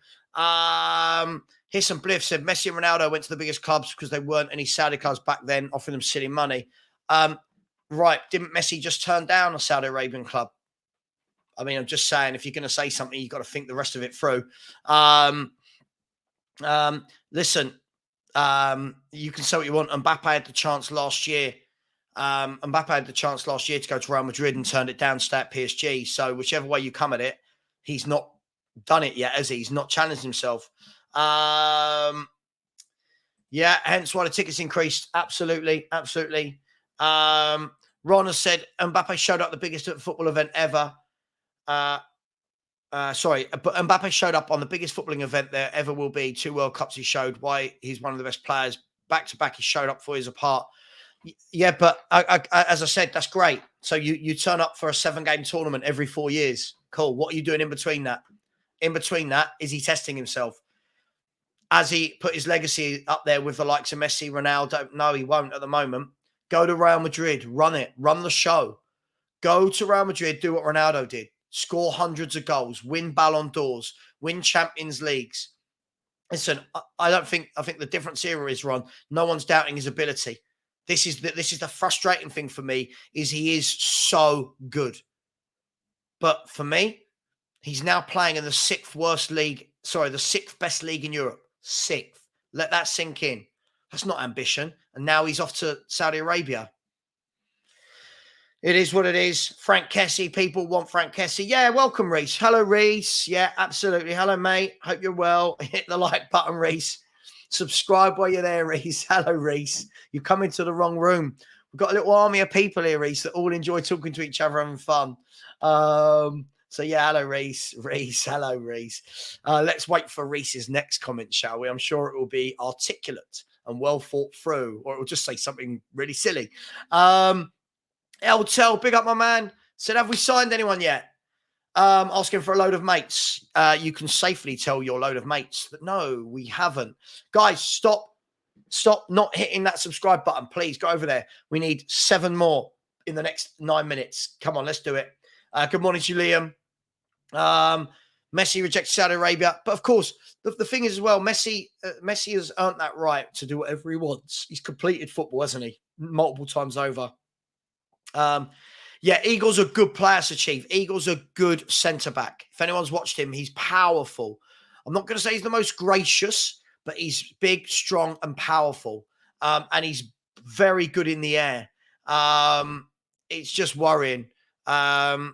Here's some Bliff said Messi and Ronaldo went to the biggest clubs because they weren't any Saudi clubs back then, offering them silly money. Right. Didn't Messi just turn down a Saudi Arabian club? I mean, I'm just saying, if you're going to say something, you've got to think the rest of it through. Listen, you can say what you want. Mbappe had the chance last year. Mbappe had the chance last year to go to Real Madrid and turned it down to stay at PSG. So whichever way you come at it, he's not done it yet, has he? He's not challenged himself. Yeah, hence why the tickets increased. Absolutely. Ron has said Mbappe showed up the biggest football event ever. But Mbappe showed up on the biggest footballing event there ever will be. 2 World Cups he showed why he's one of the best players. Back to back he showed up for his apart. Yeah, but as I said, that's great. So you turn up for a 7-game tournament every 4 years. Cool. What are you doing in between that? In between that, is he testing himself? Has he put his legacy up there with the likes of Messi, Ronaldo? No, he won't at the moment. Go to Real Madrid, run the show. Go to Real Madrid, do what Ronaldo did. Score hundreds of goals, win Ballon d'Ors, win Champions Leagues. Listen, I think the difference here is, Ron, no one's doubting his ability. This is the frustrating thing for me, is he is so good. But for me, he's now playing in the 6th best league in Europe. 6th. Let that sink in. That's not ambition. And now he's off to Saudi Arabia. It is what it is. Frank Kessie. People want Frank Kessie. Yeah, welcome, Reese. Hello, Reese. Yeah, absolutely. Hello, mate. Hope you're well. Hit the like button, Reese. Subscribe while you're there, Reese. Hello, Reese. You come into the wrong room. We've got a little army of people here, Reese, that all enjoy talking to each other, having fun. So, yeah, hello, Reese. Hello, Reese. Let's wait for Reese's next comment, shall we? I'm sure it will be articulate and well thought through, or it will just say something really silly. Eltel, big up my man. Said, have we signed anyone yet? Asking for a load of mates. You can safely tell your load of mates that no, we haven't. Guys, stop not hitting that subscribe button. Please go over there. We need 7 more in the next 9 minutes. Come on, let's do it. Good morning to you, Liam. Messi rejects Saudi Arabia. But of course, the thing is as well, Messi has earned that right to do whatever he wants. He's completed football, hasn't he? Multiple times over. Yeah, Eagles are good players to achieve. Eagles are good centre-back. If anyone's watched him, he's powerful. I'm not going to say he's the most gracious, but he's big, strong, and powerful. And he's very good in the air. It's just worrying. Pep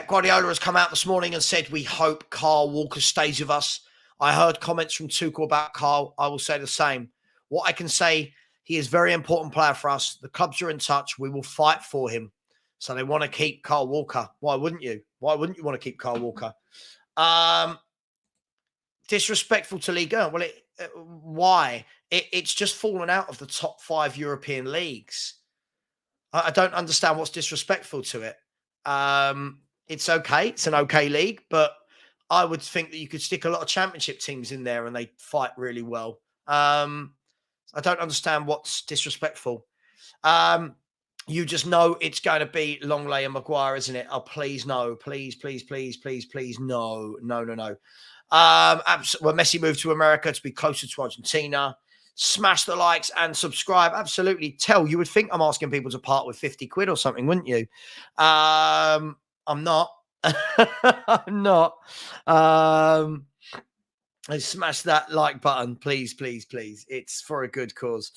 Guardiola has come out this morning and said, we hope Kyle Walker stays with us. I heard comments from Tuchel about Kyle. I will say the same. What I can say, he is a very important player for us. The clubs are in touch. We will fight for him. So they want to keep Kyle Walker. Why wouldn't you? Why wouldn't you want to keep Kyle Walker? Disrespectful to Ligue 1. Well, why? It's just fallen out of the top 5 European leagues. I don't understand what's disrespectful to it. It's okay. It's an okay league, but I would think that you could stick a lot of championship teams in there and they fight really well. I don't understand what's disrespectful. You just know it's going to be Lenglet and Maguire, isn't it? Oh, please, no. Please, no. Well, Messi moved to America to be closer to Argentina. Smash the likes and subscribe. Absolutely. You would think I'm asking people to part with 50 quid or something, wouldn't you? I'm not. I'm not. Smash that like button, please. It's for a good cause.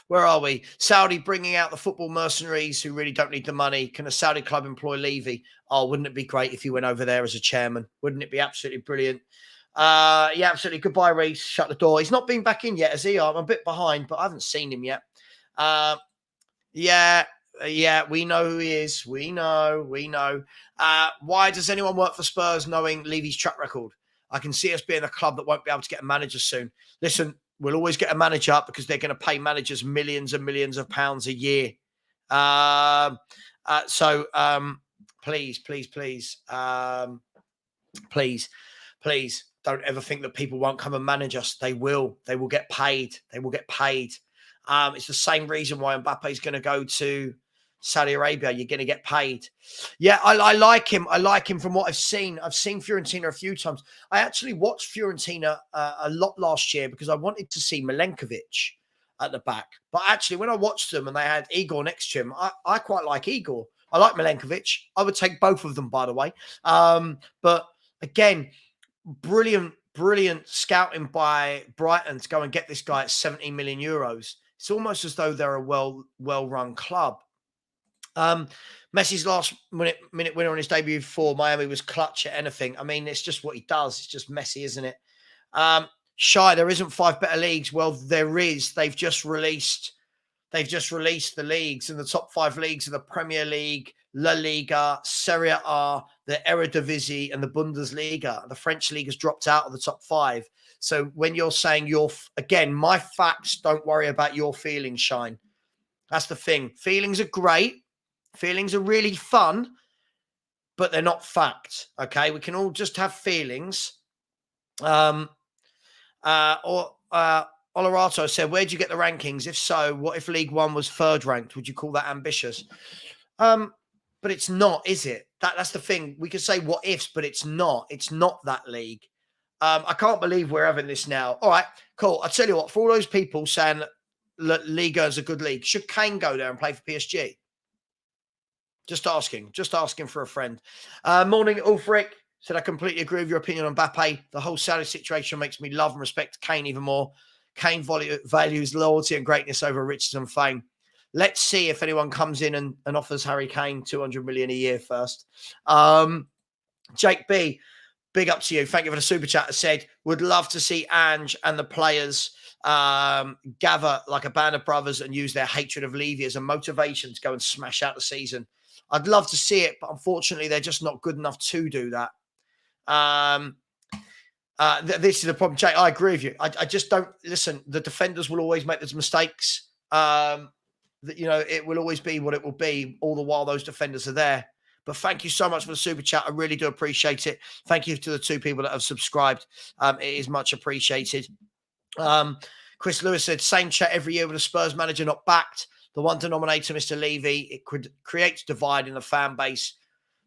Where are we? Saudi bringing out the football mercenaries who really don't need the money. Can a Saudi club employ Levy? Oh, wouldn't it be great if he went over there as a chairman? Wouldn't it be absolutely brilliant? Yeah, absolutely. Goodbye, Reece. Shut the door. He's not been back in yet, has he? I'm a bit behind, but I haven't seen him yet. Yeah, we know who he is. We know. Why does anyone work for Spurs knowing Levy's track record? I can see us being a club that won't be able to get a manager soon. Listen, we'll always get a manager because they're going to pay managers millions and millions of pounds a year. So please, don't ever think that people won't come and manage us. They will. They will get paid. It's the same reason why Mbappe is going to go to Saudi Arabia. You're going to get paid. Yeah, I like him. I like him from what I've seen. I've seen Fiorentina a few times. I actually watched Fiorentina a lot last year because I wanted to see Milenkovic at the back. But actually, when I watched them and they had Igor next to him, I quite like Igor. I like Milenkovic. I would take both of them, by the way. But again, brilliant scouting by Brighton to go and get this guy at 17 million euros. It's almost as though they're a well-run club. Messi's last minute winner on his debut for Miami was clutch at anything. I mean, it's just what he does. It's just Messi, isn't it? Shy, there isn't 5 better leagues. Well, there is. They've just released the leagues, and the top 5 leagues are the Premier League, La Liga, Serie A, the Eredivisie, and the Bundesliga. The French league has dropped out of the top 5. So when you're saying again, my facts, don't worry about your feelings, Shine. That's the thing. Feelings are great. Feelings are really fun, but they're not fact. Okay, we can all just have feelings. Olerato said, "Where do you get the rankings? If so, what if League One was 3rd ranked? Would you call that ambitious?" But it's not, is it? That's the thing. We could say what ifs, but it's not. It's not that league. I can't believe we're having this now. All right, cool. I'll tell you what. For all those people saying that Liga is a good league, should Kane go there and play for PSG? Just asking for a friend. Morning, Ulfric said, "I completely agree with your opinion on Mbappe. The whole Saudi situation makes me love and respect Kane even more. Kane values loyalty and greatness over riches and fame." Let's see if anyone comes in and offers Harry Kane 200 million a year first. Jake B, big up to you. Thank you for the super chat. I said, would love to see Ange and the players gather like a band of brothers and use their hatred of Levy as a motivation to go and smash out the season. I'd love to see it, but unfortunately, they're just not good enough to do that. This is the problem, Jay. I agree with you. I just don't listen. The defenders will always make those mistakes. It will always be what it will be. All the while, those defenders are there. But thank you so much for the super chat. I really do appreciate it. Thank you to the 2 people that have subscribed. It is much appreciated. Chris Lewis said, "Same chat every year with a Spurs manager not backed. The one denominator, Mr. Levy, it could create divide in the fan base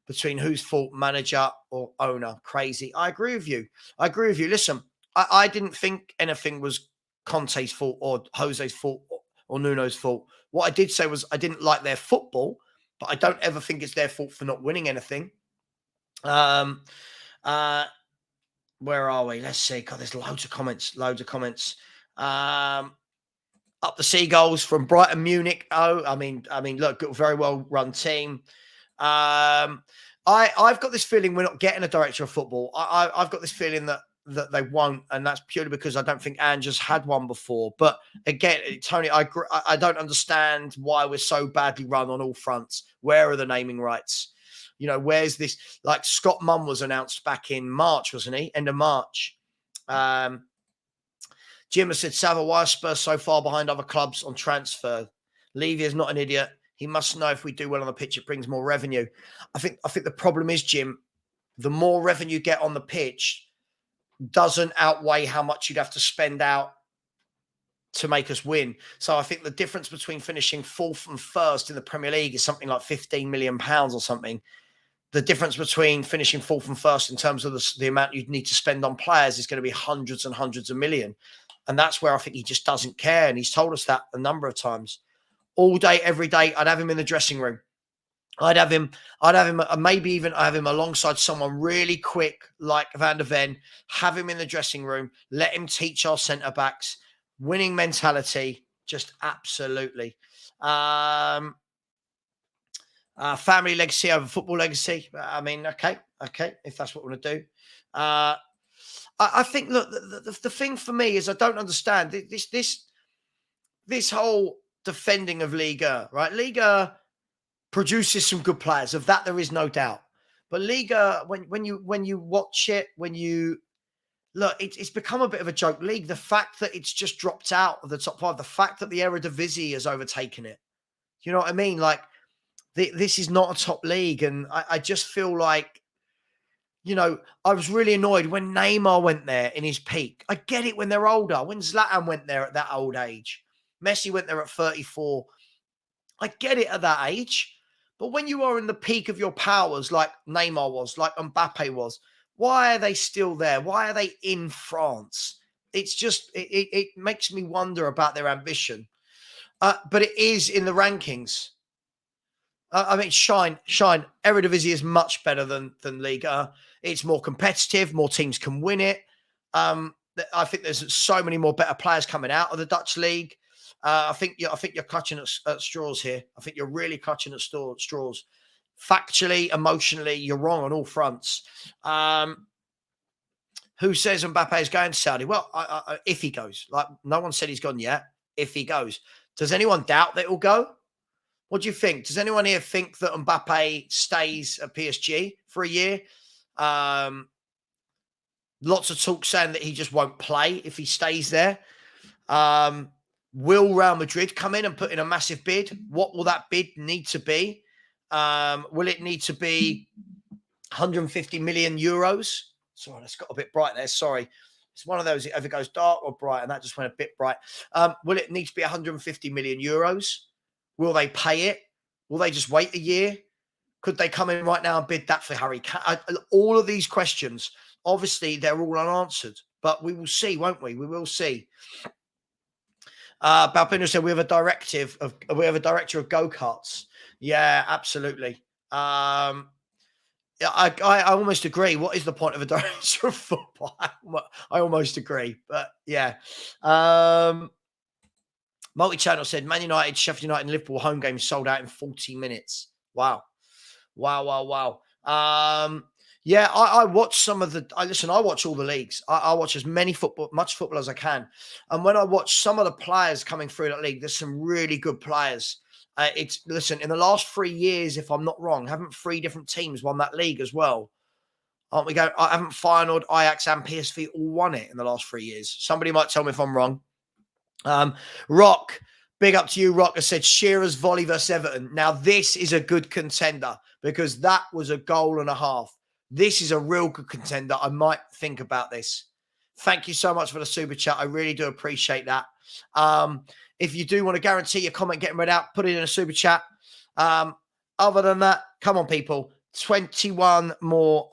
between whose fault, manager or owner." Crazy. I agree with you. Listen, I didn't think anything was Conte's fault or Jose's fault or Nuno's fault. What I did say was I didn't like their football, but I don't ever think it's their fault for not winning anything. Where are we? Let's see. God, there's loads of comments. Up the Seagulls from Brighton, Munich. Oh, I mean, look, very well run team. I've got this feeling we're not getting a director of football. I've got this feeling that they won't, and that's purely because I don't think Ange has had one before. But again, Tony, I don't understand why we're so badly run on all fronts. Where are the naming rights? Where's this? Like Scott Munn was announced back in March, wasn't he? End of March. Jim has said, "Savva, why are Spurs so far behind other clubs on transfer? Levy is not an idiot. He must know if we do well on the pitch, it brings more revenue." I think the problem is, Jim, the more revenue you get on the pitch doesn't outweigh how much you'd have to spend out to make us win. So I think the difference between finishing 4th and 1st in the Premier League is something like £15 million or something. The difference between finishing 4th and 1st in terms of the amount you'd need to spend on players is going to be hundreds and hundreds of million. And that's where I think he just doesn't care. And he's told us that a number of times. All day, every day, I'd have him in the dressing room. I'd have him, maybe even have him alongside someone really quick like Van der Ven, have him in the dressing room, let him teach our centre-backs, winning mentality, Just absolutely. Family legacy over football legacy. I mean, okay, if that's what we want to do. I think, look, the thing for me is I don't understand this whole defending of Liga, right? Liga produces some good players. Of that, there is no doubt. But Liga, when you watch it, look, it's become a bit of a joke league. The fact that it's just dropped out of the top 5, the fact that the Eredivisie has overtaken it. You know what I mean? Like, this is not a top league. And I just feel like, I was really annoyed when Neymar went there in his peak. I get it when they're older. When Zlatan went there at that old age. Messi went there at 34. I get it at that age. But when you are in the peak of your powers, like Neymar was, like Mbappe was, why are they still there? Why are they in France? It's just, it makes me wonder about their ambition. But it is in the rankings. I mean, shine. Eredivisie is much better than Liga. It's more competitive. More teams can win it. I think there's so many more better players coming out of the Dutch league. I think you're clutching at straws here. I think you're really clutching at straws. Factually, emotionally, you're wrong on all fronts. Who says Mbappe is going to Saudi? Well, if he goes, like no one said he's gone yet. If he goes, does anyone doubt that he'll go? What do you think? Does anyone here think that Mbappe stays at PSG for a year? Lots of talk saying that he just won't play if he stays there. Will Real Madrid come in and put in a massive bid? What will that bid need to be? Will it need to be 150 million euros? Sorry, that's got a bit bright there. Sorry. It's one of those, it either goes dark or bright, and that just went a bit bright. Will it need to be 150 million euros? Will they pay it? Will they just wait a year? Could they come in right now and bid that for Harry Kane? All of these questions, obviously, they're all unanswered. But we will see, won't we? We will see. Balpino said we have a director of go-karts. Yeah, absolutely. I almost agree. What is the point of a director of football? I almost agree. But yeah. Multi-channel said Man United, Sheffield United, and Liverpool home games sold out in 40 minutes. Wow. Yeah, I watch some of the. I watch all the leagues. I watch as much football as I can. And when I watch some of the players coming through that league, there's some really good players. In the last 3 years, if I'm not wrong, haven't 3 different teams won that league as well? Aren't we going? I haven't Feyenoord, Ajax, and PSV all won it in the last 3 years. Somebody might tell me if I'm wrong. Rock, big up to you, Rock. I said Shearer's volley versus Everton. Now, this is a good contender because that was a goal and a half. This is a real good contender. I might think about this. Thank you so much for the super chat. I really do appreciate that. If you do want to guarantee your comment getting read out, put it in a super chat. Other than that, come on, people. 21 more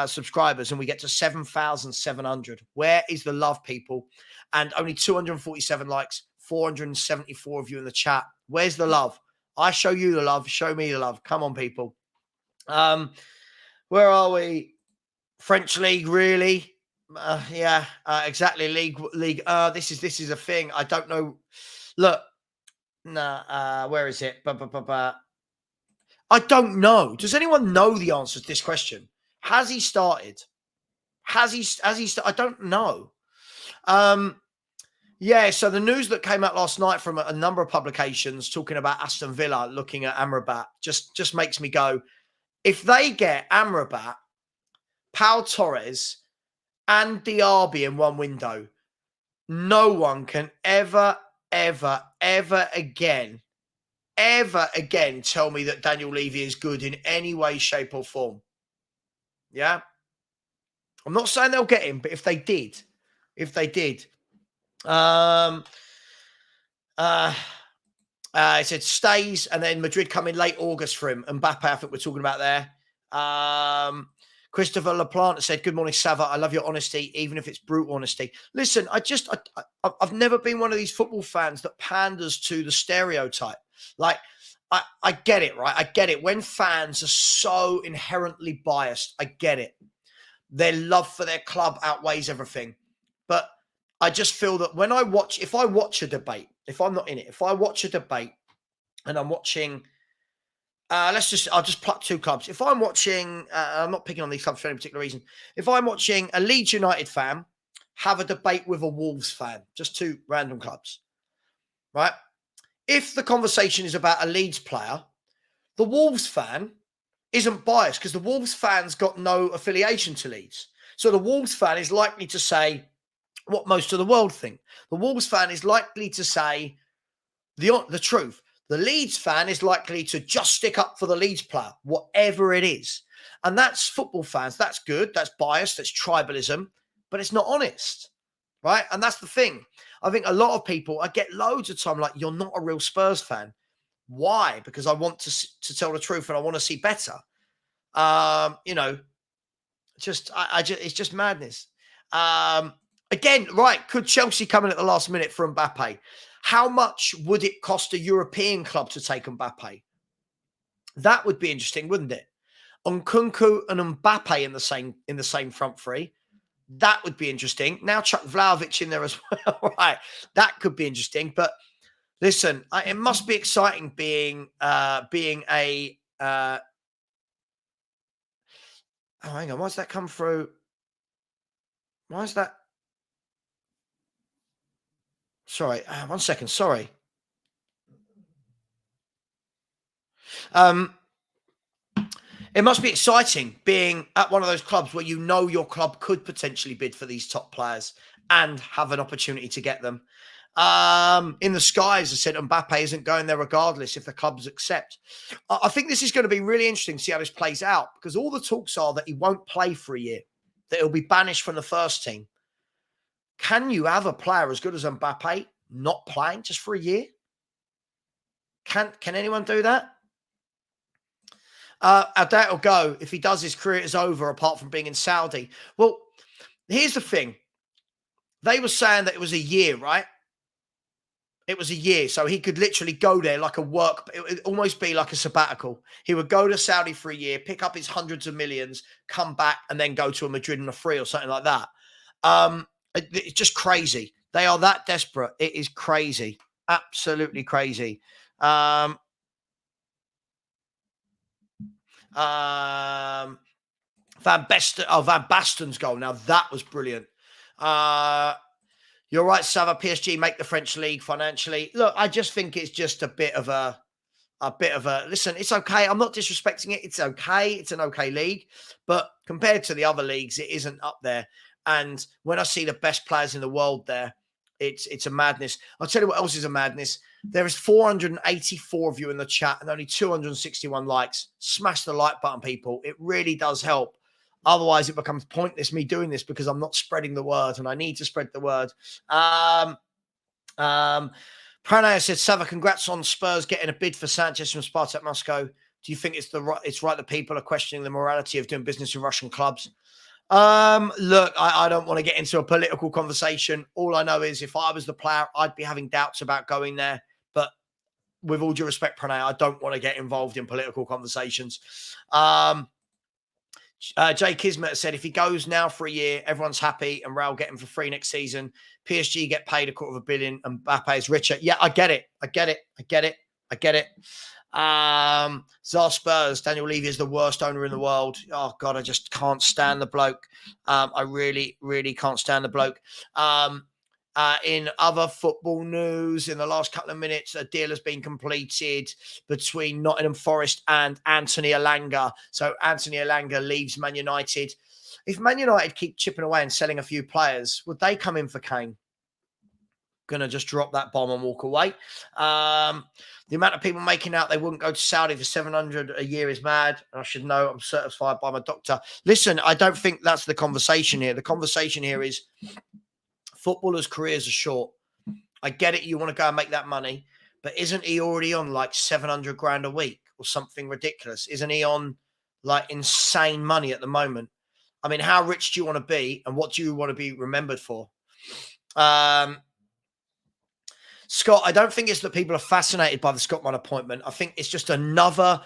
subscribers and we get to 7,700. Where is the love, people? And only 247 likes, 474 of you in the chat. Where's the love? I show you the love. Show me the love. Come on, people. Where are we? French league, really? Yeah, exactly. League. This is a thing. I don't know. Look, where is it? I don't know. Does anyone know the answer to this question? Has he started? Has he? I don't know. Yeah, so the news that came out last night from a number of publications talking about Aston Villa looking at Amrabat just makes me go, if they get Amrabat, Pau Torres, and Diaby in one window, no one can ever again tell me that Daniel Levy is good in any way, shape, or form. Yeah? I'm not saying they'll get him, but if they did. It said stays, and then Madrid come in late August for him. Mbappe, I think we're talking about there. Christopher LaPlante said, good morning, Savva. I love your honesty, even if it's brutal honesty. Listen, I've never been one of these football fans that panders to the stereotype. Like, I get it, right? I get it. When fans are so inherently biased, I get it. Their love for their club outweighs everything. But I just feel that when if I watch a debate, if I'm not in it, if I watch a debate and I'm watching, I'll just pluck two clubs. If I'm watching, I'm not picking on these clubs for any particular reason. If I'm watching a Leeds United fan have a debate with a Wolves fan, just two random clubs, right? If the conversation is about a Leeds player, the Wolves fan isn't biased because the Wolves fan's got no affiliation to Leeds. So the Wolves fan is likely to say what most of the world think. The Wolves fan is likely to say the truth. The Leeds fan is likely to just stick up for the Leeds player, whatever it is. And that's football fans. That's good. That's biased. That's tribalism. But it's not honest, right? And that's the thing. I think a lot of people, I get loads of time like, you're not a real Spurs fan. Why? Because I want to tell the truth and I want to see better. It's just madness. Again, right, could Chelsea come in at the last minute for Mbappe? How much would it cost a European club to take Mbappe? That would be interesting, wouldn't it? Nkunku and Mbappe in the same front three. That would be interesting. Now chuck Vlahovic in there as well. Right. That could be interesting. But listen, it must be exciting being a oh, hang on. Why's that come through? Why is that? Sorry, 1 second. Sorry. It must be exciting being at one of those clubs where you know your club could potentially bid for these top players and have an opportunity to get them. In the skies, I said Mbappe isn't going there regardless if the clubs accept. I think this is going to be really interesting to see how this plays out because all the talks are that he won't play for a year, that he'll be banished from the first team. Can you have a player as good as Mbappe not playing just for a year? Can anyone do that? I doubt it'll go. If he does, his career is over apart from being in Saudi. Well, here's the thing. They were saying that it was a year, right? It was a year. So he could literally go there like a work. It would almost be like a sabbatical. He would go to Saudi for a year, pick up his hundreds of millions, come back, and then go to a Madrid and a free or something like that. It's just crazy. They are that desperate. It is crazy. Absolutely crazy. Van Basten's goal. Now that was brilliant. You're right, Savva. PSG make the French league financially. Look, I just think it's just a bit of a listen, it's okay. I'm not disrespecting it. It's okay. It's an okay league. But compared to the other leagues, it isn't up there. And when I see the best players in the world there, it's a madness. I'll tell you what else is a madness. There is 484 of you in the chat and only 261 likes. Smash the like button, people. It really does help. Otherwise, it becomes pointless me doing this because I'm not spreading the word, and I need to spread the word. Pranay said, Savva, congrats on Spurs getting a bid for Sanchez from Spartak Moscow. Do you think it's right that people are questioning the morality of doing business with Russian clubs? Look, I don't want to get into a political conversation. All I know is if I was the player, I'd be having doubts about going there. But with all due respect, Pranay, I don't want to get involved in political conversations. Jay Kismet said, if he goes now for a year, everyone's happy and Real get him for free next season. PSG get paid $250 million and Mbappe is richer. Yeah, I get it. Zar Spurs, Daniel Levy is the worst owner in the world. Oh, God, I just can't stand the bloke. I really, really can't stand the bloke. In other football news, in the last couple of minutes, a deal has been completed between Nottingham Forest and Anthony Elanga. So Anthony Elanga leaves Man United. If Man United keep chipping away and selling a few players, would they come in for Kane? Going to just drop that bomb and walk away. The amount of people making out they wouldn't go to Saudi for 700 a year is mad. I should know. I'm certified by my doctor. Listen, I don't think that's the conversation here. The conversation here is footballers' careers are short. I get it. You want to go and make that money, but isn't he already on like 700 grand a week or something ridiculous? Isn't he on like insane money at the moment? I mean, how rich do you want to be and what do you want to be remembered for? Scott, I don't think it's that people are fascinated by the Scottman appointment. I think it's just another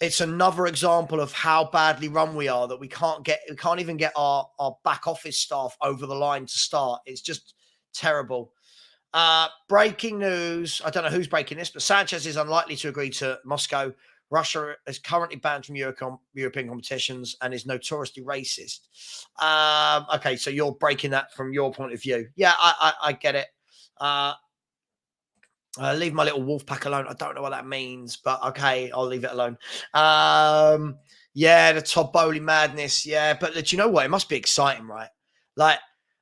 example of how badly run we are that we can't even get our back office staff over the line to start. It's just Terrible. Breaking news. I don't know who's breaking this, but Sanchez is unlikely to agree to Moscow. Russia is currently banned from European competitions and is notoriously racist. Okay, so you're breaking that from your point of view. Yeah, I get it. Leave my little wolf pack alone. I don't know what that means, but okay, I'll leave it alone. Yeah, the Todd Bowley madness. Yeah, but do you know what? It must be exciting, right? Like,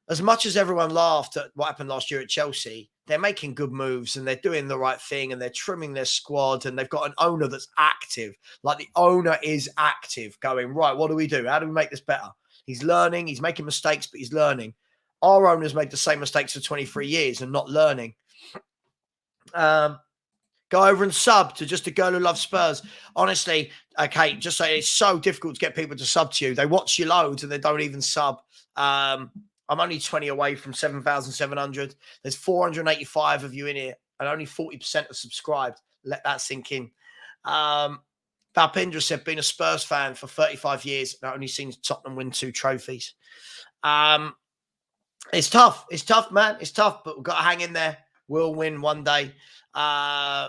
as much as everyone laughed at what happened last year at Chelsea, they're making good moves and they're doing the right thing and they're trimming their squad and they've got an owner that's active. Like, the owner is active, going, right, what do we do? How do we make this better? He's learning. He's making mistakes, but he's learning. Our owners made the same mistakes for 23 years and not learning. Go over and sub to Just a Girl Who Loves Spurs. Honestly, okay, just say it's so difficult to get people to sub to you. They watch you loads and they don't even sub. I'm only 20 away from 7,700. There's 485 of you in here and only 40% are subscribed. Let that sink in. Balpindra said, being a Spurs fan for 35 years, and only seen Tottenham win 2 trophies. It's tough. It's tough, man. It's tough, but we've got to hang in there. We'll win one day. Yeah,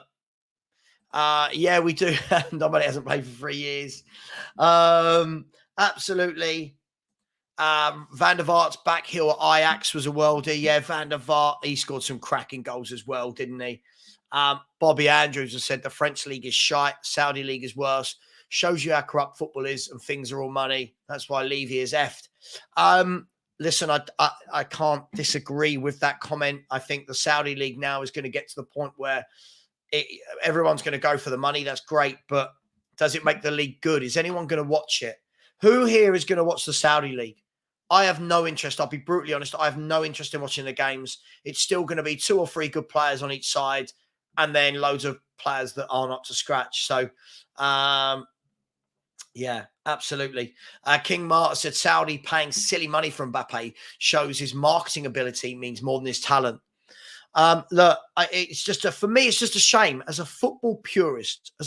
we do. Nobody hasn't played for 3 years. Absolutely. Van der Vaart's back heel at Ajax was a worldie. Yeah, Van der Vaart, he scored some cracking goals as well, didn't he? Bobby Andrews has said the French league is shite. Saudi league is worse. Shows you how corrupt football is and things are all money. That's why Levy is effed. Listen, I can't disagree with that comment. I think the Saudi league now is going to get to the point where everyone's going to go for the money. That's great, but does it make the league good? Is anyone going to watch it? Who here is going to watch the Saudi league? I have no interest. I'll be brutally honest. I have no interest in watching the games. It's still going to be 2 or 3 good players on each side and then loads of players that aren't up to scratch. So, yeah, absolutely. King Marta said Saudi paying silly money for Mbappe shows his marketing ability means more than his talent. Look, it's just for me, it's just a shame. As a football purist, I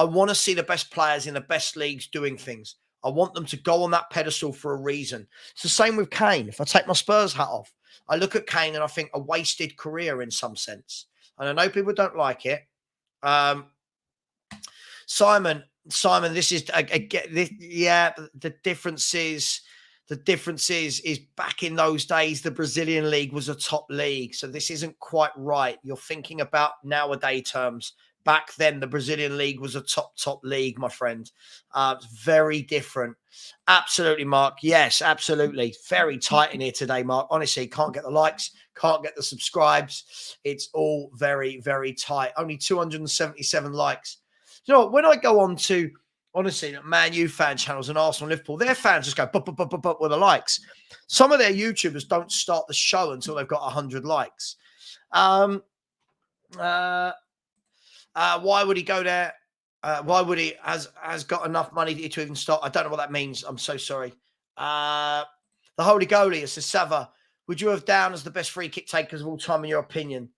want to see the best players in the best leagues doing things. I want them to go on that pedestal for a reason. It's the same with Kane. If I take my Spurs hat off, I look at Kane and I think a wasted career in some sense. And I know people don't like it. Simon, this is yeah. The difference is back in those days, the Brazilian league was a top league. So this isn't quite right. You're thinking about nowadays terms. Back then, the Brazilian league was a top league, my friend. It's very different. Absolutely, Mark. Yes, absolutely. Very tight in here today, Mark. Honestly, can't get the likes, can't get the subscribes. It's all very, very tight. Only 277 likes. You know what? When I go on to, honestly, Man U fan channels and Arsenal, Liverpool, their fans just go bup with the likes. Some of their YouTubers don't start the show until they've got 100 likes. Why would he go there? Why would he has got enough money to even start? I don't know what that means. I'm so sorry. The holy goalie, it says Savva. Would you have down as the best free kick takers of all time in your opinion?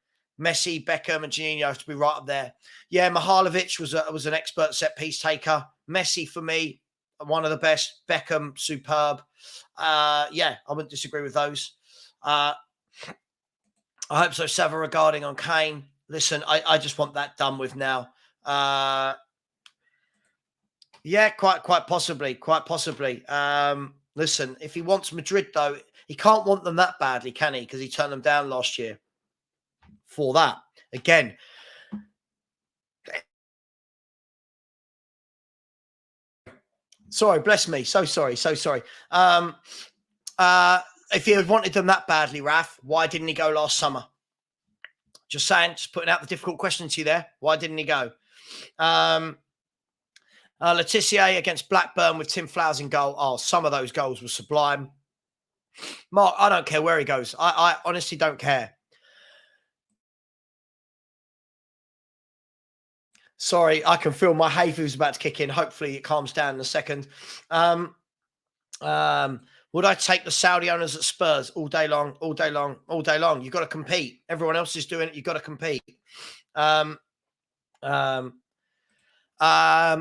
Messi, Beckham, and Janino have to be right up there. Yeah, Mihajlovic was an expert set piece taker. Messi for me, one of the best. Beckham, superb. Yeah, I wouldn't disagree with those. I hope so. Savva regarding on Kane. Listen, I just want that done with now. Yeah, quite possibly. Listen, if he wants Madrid, though, he can't want them that badly, can he? Because he turned them down last year for that. Again, sorry, bless me. So sorry. If he had wanted them that badly, Raf, why didn't he go last summer? Just saying, just putting out the difficult question to you there. Why didn't he go? Letitia against Blackburn with Tim Flowers in goal. Oh, some of those goals were sublime. Mark, I don't care where he goes. I honestly don't care. Sorry, I can feel my hay fever's about to kick in. Hopefully it calms down in a second. Would I take the Saudi owners at Spurs all day long? You've got to compete. Everyone else is doing it. You've got to compete.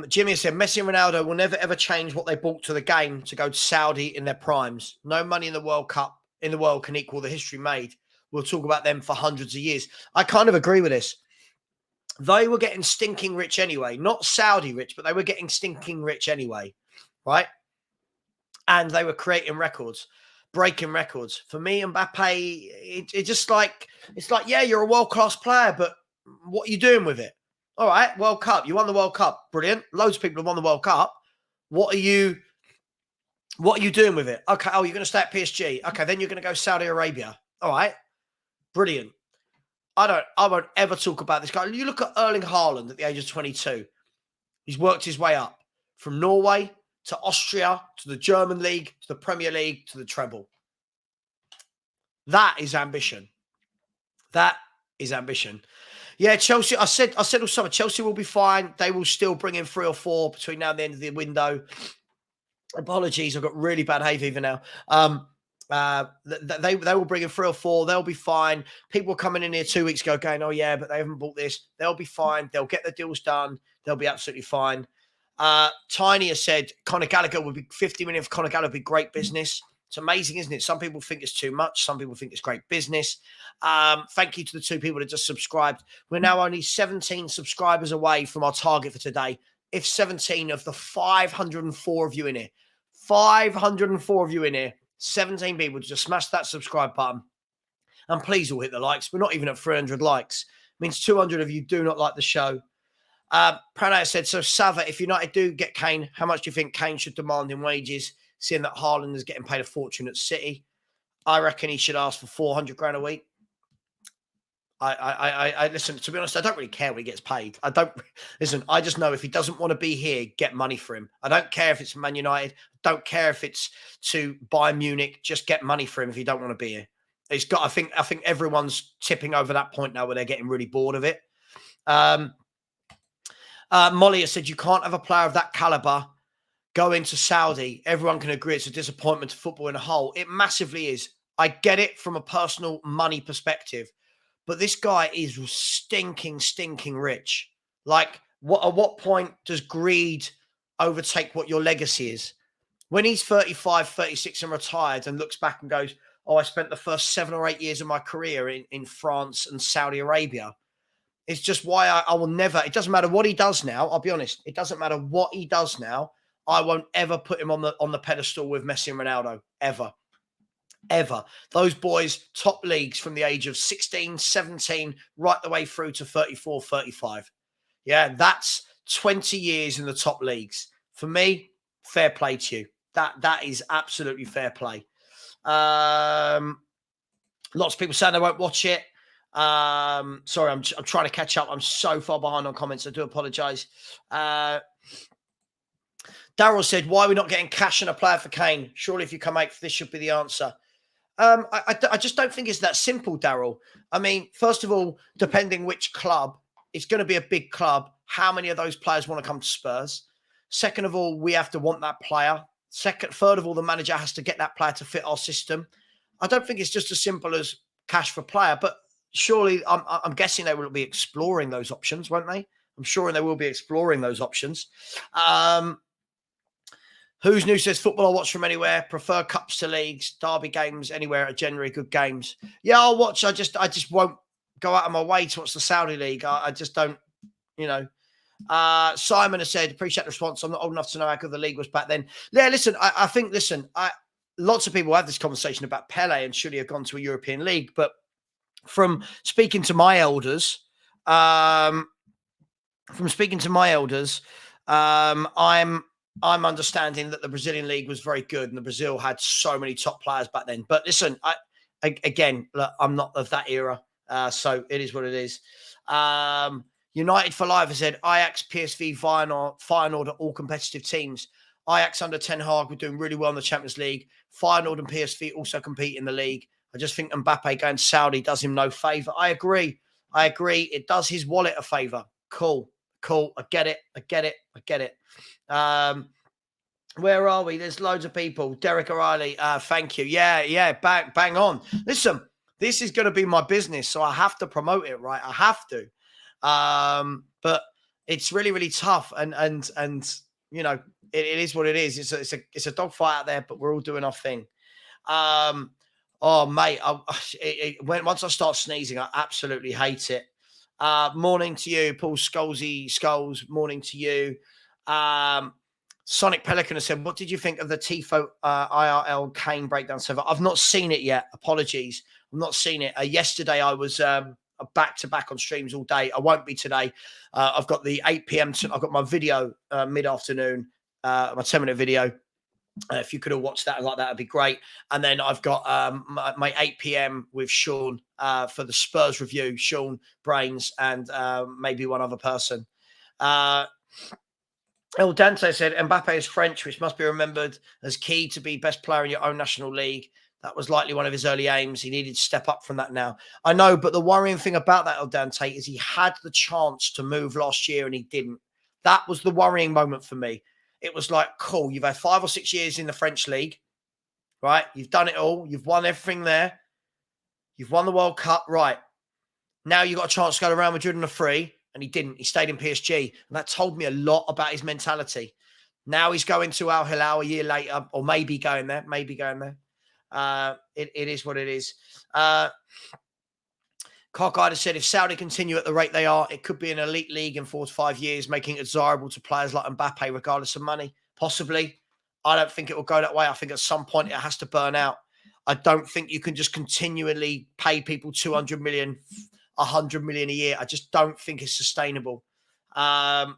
Jimmy said, Messi and Ronaldo will never, ever change what they brought to the game to go to Saudi in their primes. No money in the World Cup in the world can equal the history made, we'll talk about them for hundreds of years. I kind of agree with this. They were getting stinking rich anyway, not Saudi rich, but they were getting stinking rich anyway, right? And they were creating records, breaking records. For me, Mbappe, it's just like, yeah, you're a world-class player, but what are you doing with it? All right, World Cup. You won the World Cup. Brilliant. Loads of people have won the World Cup. What are you doing with it? Okay, you're going to stay at PSG. Okay, then you're going to go Saudi Arabia. All right, brilliant. I won't ever talk about this guy. You look at Erling Haaland at the age of 22. He's worked his way up from Norway to Austria, to the German league, to the Premier League, to the treble. That is ambition. That is ambition. Yeah, Chelsea, I said all summer, Chelsea will be fine. They will still bring in 3 or 4 between now and the end of the window. Apologies, I've got really bad hay fever now. They will bring in 3 or 4. They'll be fine. People were coming in here 2 weeks ago going, oh, yeah, but they haven't bought this. They'll be fine. They'll get the deals done. They'll be absolutely fine. Tiny has said Conor Gallagher would be 50 million for Conor Gallagher would be great business. It's amazing, isn't it? Some people think it's too much. Some people think it's great business. Thank you to the 2 people that just subscribed. We're now only 17 subscribers away from our target for today. If 17 of the 504 of you in here, 504 of you in here, 17 people just smash that subscribe button. And please all hit the likes. We're not even at 300 likes. It means 200 of you do not like the show. Pranay said, so Savva, if United do get Kane, how much do you think Kane should demand in wages, seeing that Haaland is getting paid a fortune at City? I reckon he should ask for 400 grand a week. I listen, to be honest, I don't really care what he gets paid. I just know if he doesn't want to be here, get money for him. I don't care if it's Man United. I don't care if it's to Bayern Munich. Just get money for him if you don't want to be here. I think everyone's tipping over that point now where they're getting really bored of it. Molly has said, you can't have a player of that caliber go into Saudi. Everyone can agree it's a disappointment to football in a whole. It massively is. I get it from a personal money perspective. But this guy is stinking rich. Like, at what point does greed overtake what your legacy is? When he's 35, 36 and retired and looks back and goes, oh, I spent the first 7 or 8 years of my career in France and Saudi Arabia. It's just why I will never, it doesn't matter what he does now. I'll be honest. It doesn't matter what he does now. I won't ever put him on the pedestal with Messi and Ronaldo. Ever. Those boys, top leagues from the age of 16, 17, right the way through to 34, 35. Yeah, that's 20 years in the top leagues. For me, fair play to you. That is absolutely fair play. Lots of people saying they won't watch it. Sorry, I'm trying to catch up. I'm so far behind on comments. I do apologize. Daryl said, why are we not getting cash and a player for Kane? Surely if you come out, this should be the answer. I just don't think it's that simple, Daryl. I mean, first of all, depending which club, it's going to be a big club. How many of those players want to come to Spurs? Second of all, we have to want that player. Third of all, the manager has to get that player to fit our system. I don't think it's just as simple as cash for player, but surely I'm guessing they will be exploring those options, won't they? I'm sure they will be exploring those options. Who's New says, football I'll watch from anywhere. Prefer cups to leagues. Derby games anywhere are generally good games. Yeah, I'll watch. I just won't go out of my way to watch the Saudi League. I just don't, Simon has said, appreciate the response. I'm not old enough to know how good the league was back then. Yeah, listen, I think, lots of people have this conversation about Pele and should he have gone to a European league. But from speaking to my elders, I'm understanding that the Brazilian league was very good and the Brazil had so many top players back then. But listen, I'm not of that era. So it is what it is. United for Life has said, Ajax, PSV, Feyenoord are all competitive teams. Ajax under Ten Hag were doing really well in the Champions League. Feyenoord and PSV also compete in the league. I just think Mbappe going to Saudi does him no favour. I agree. It does his wallet a favour. Cool. I get it. Where are we? There's loads of people. Derek O'Reilly, thank you. Yeah, bang on. Listen, this is going to be my business, so I have to promote it, right? I have to. But it's really, really tough, and it is what it is. It's a dogfight out there, but we're all doing our thing. Oh, mate, once I start sneezing, I absolutely hate it. Morning to you, Paul Skulls. Morning to you. Sonic Pelican has said, what did you think of the Tifo IRL Kane breakdown server? I've not seen it yet. Apologies. I've not seen it. Yesterday, I was back-to-back on streams all day. I won't be today. I've got the 8 p.m. I've got my video mid-afternoon, my 10-minute video. If you could all watch that like that, would be great. And then I've got my 8 p.m. with Sean for the Spurs review, Sean, Brains, and maybe one other person. El Dante said, Mbappe is French, which must be remembered as key to be best player in your own national league. That was likely one of his early aims. He needed to step up from that now. I know, but the worrying thing about that, El Dante, is he had the chance to move last year and he didn't. That was the worrying moment for me. It was like, cool, you've had 5 or 6 years in the French league, right? You've done it all. You've won everything there. You've won the World Cup, right? Now you've got a chance to go to Real Madrid on a free. And he didn't. He stayed in PSG. And that told me a lot about his mentality. Now he's going to Al Hilal a year later, or maybe going there. It is what it is. Cockeyed said, if Saudi continue at the rate they are, it could be an elite league in 4 to 5 years, making it desirable to players like Mbappe, regardless of money. Possibly. I don't think it will go that way. I think at some point it has to burn out. I don't think you can just continually pay people 200 million 100 million a year. I just don't think it's sustainable. I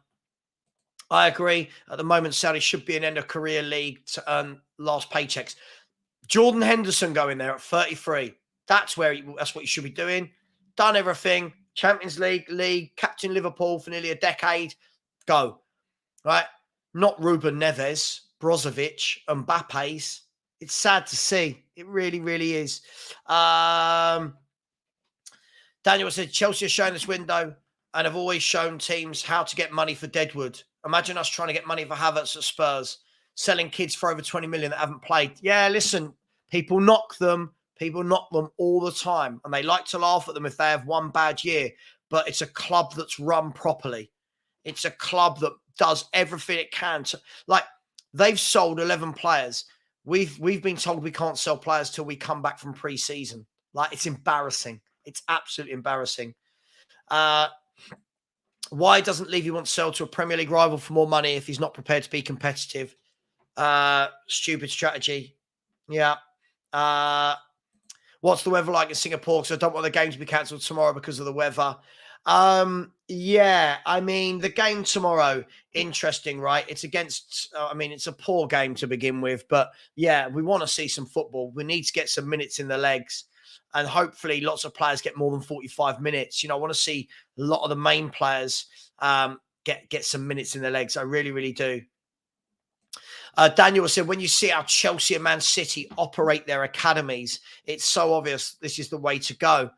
agree. At the moment, Saudi should be an end of career league to earn last paychecks. Jordan Henderson going there at 33. That's what you should be doing. Done everything. Champions League, captain Liverpool for nearly a decade. Go. Right? Not Ruben Neves, Brozovic, Mbappe's. It's sad to see. It really, really is. Daniel said, Chelsea has shown this window and have always shown teams how to get money for Deadwood. Imagine us trying to get money for Havertz at Spurs, selling kids for over 20 million that haven't played. Yeah, listen, people knock them all the time. And they like to laugh at them if they have one bad year. But it's a club that's run properly. It's a club that does everything it can to, like, they've sold 11 players. We've been told we can't sell players till we come back from pre-season. Like, it's embarrassing. It's absolutely embarrassing. Why doesn't Levy want to sell to a Premier League rival for more money if he's not prepared to be competitive? Stupid strategy. Yeah. What's the weather like in Singapore? Because I don't want the game to be cancelled tomorrow because of the weather. Yeah, I mean, the game tomorrow, interesting, right? It's against, it's a poor game to begin with. But, yeah, we want to see some football. We need to get some minutes in the legs. And hopefully lots of players get more than 45 minutes. You know, I want to see a lot of the main players get some minutes in their legs. I really, really do. Daniel said, when you see how Chelsea and Man City operate their academies, it's so obvious this is the way to go.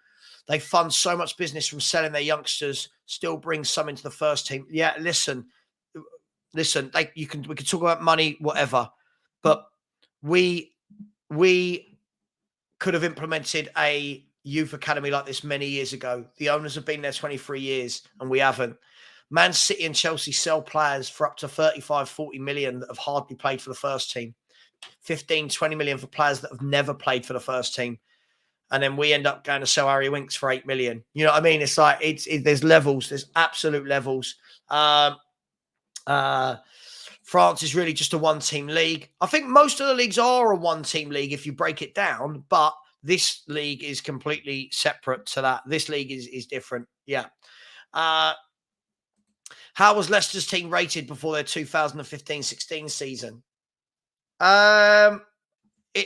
They fund so much business from selling their youngsters, still bring some into the first team. Yeah, listen, we can talk about money, whatever, but we could have implemented a youth academy like this many years ago. The owners have been there 23 years and we haven't. Man City and Chelsea sell players for up to 35, 40 million that have hardly played for the first team. 15, 20 million for players that have never played for the first team. And then we end up going to sell Harry Winks for 8 million. You know what I mean? It's like, there's levels, there's absolute levels. France is really just a one-team league. I think most of the leagues are a one-team league if you break it down, but this league is completely separate to that. This league is different. Yeah. How was Leicester's team rated before their 2015-16 season?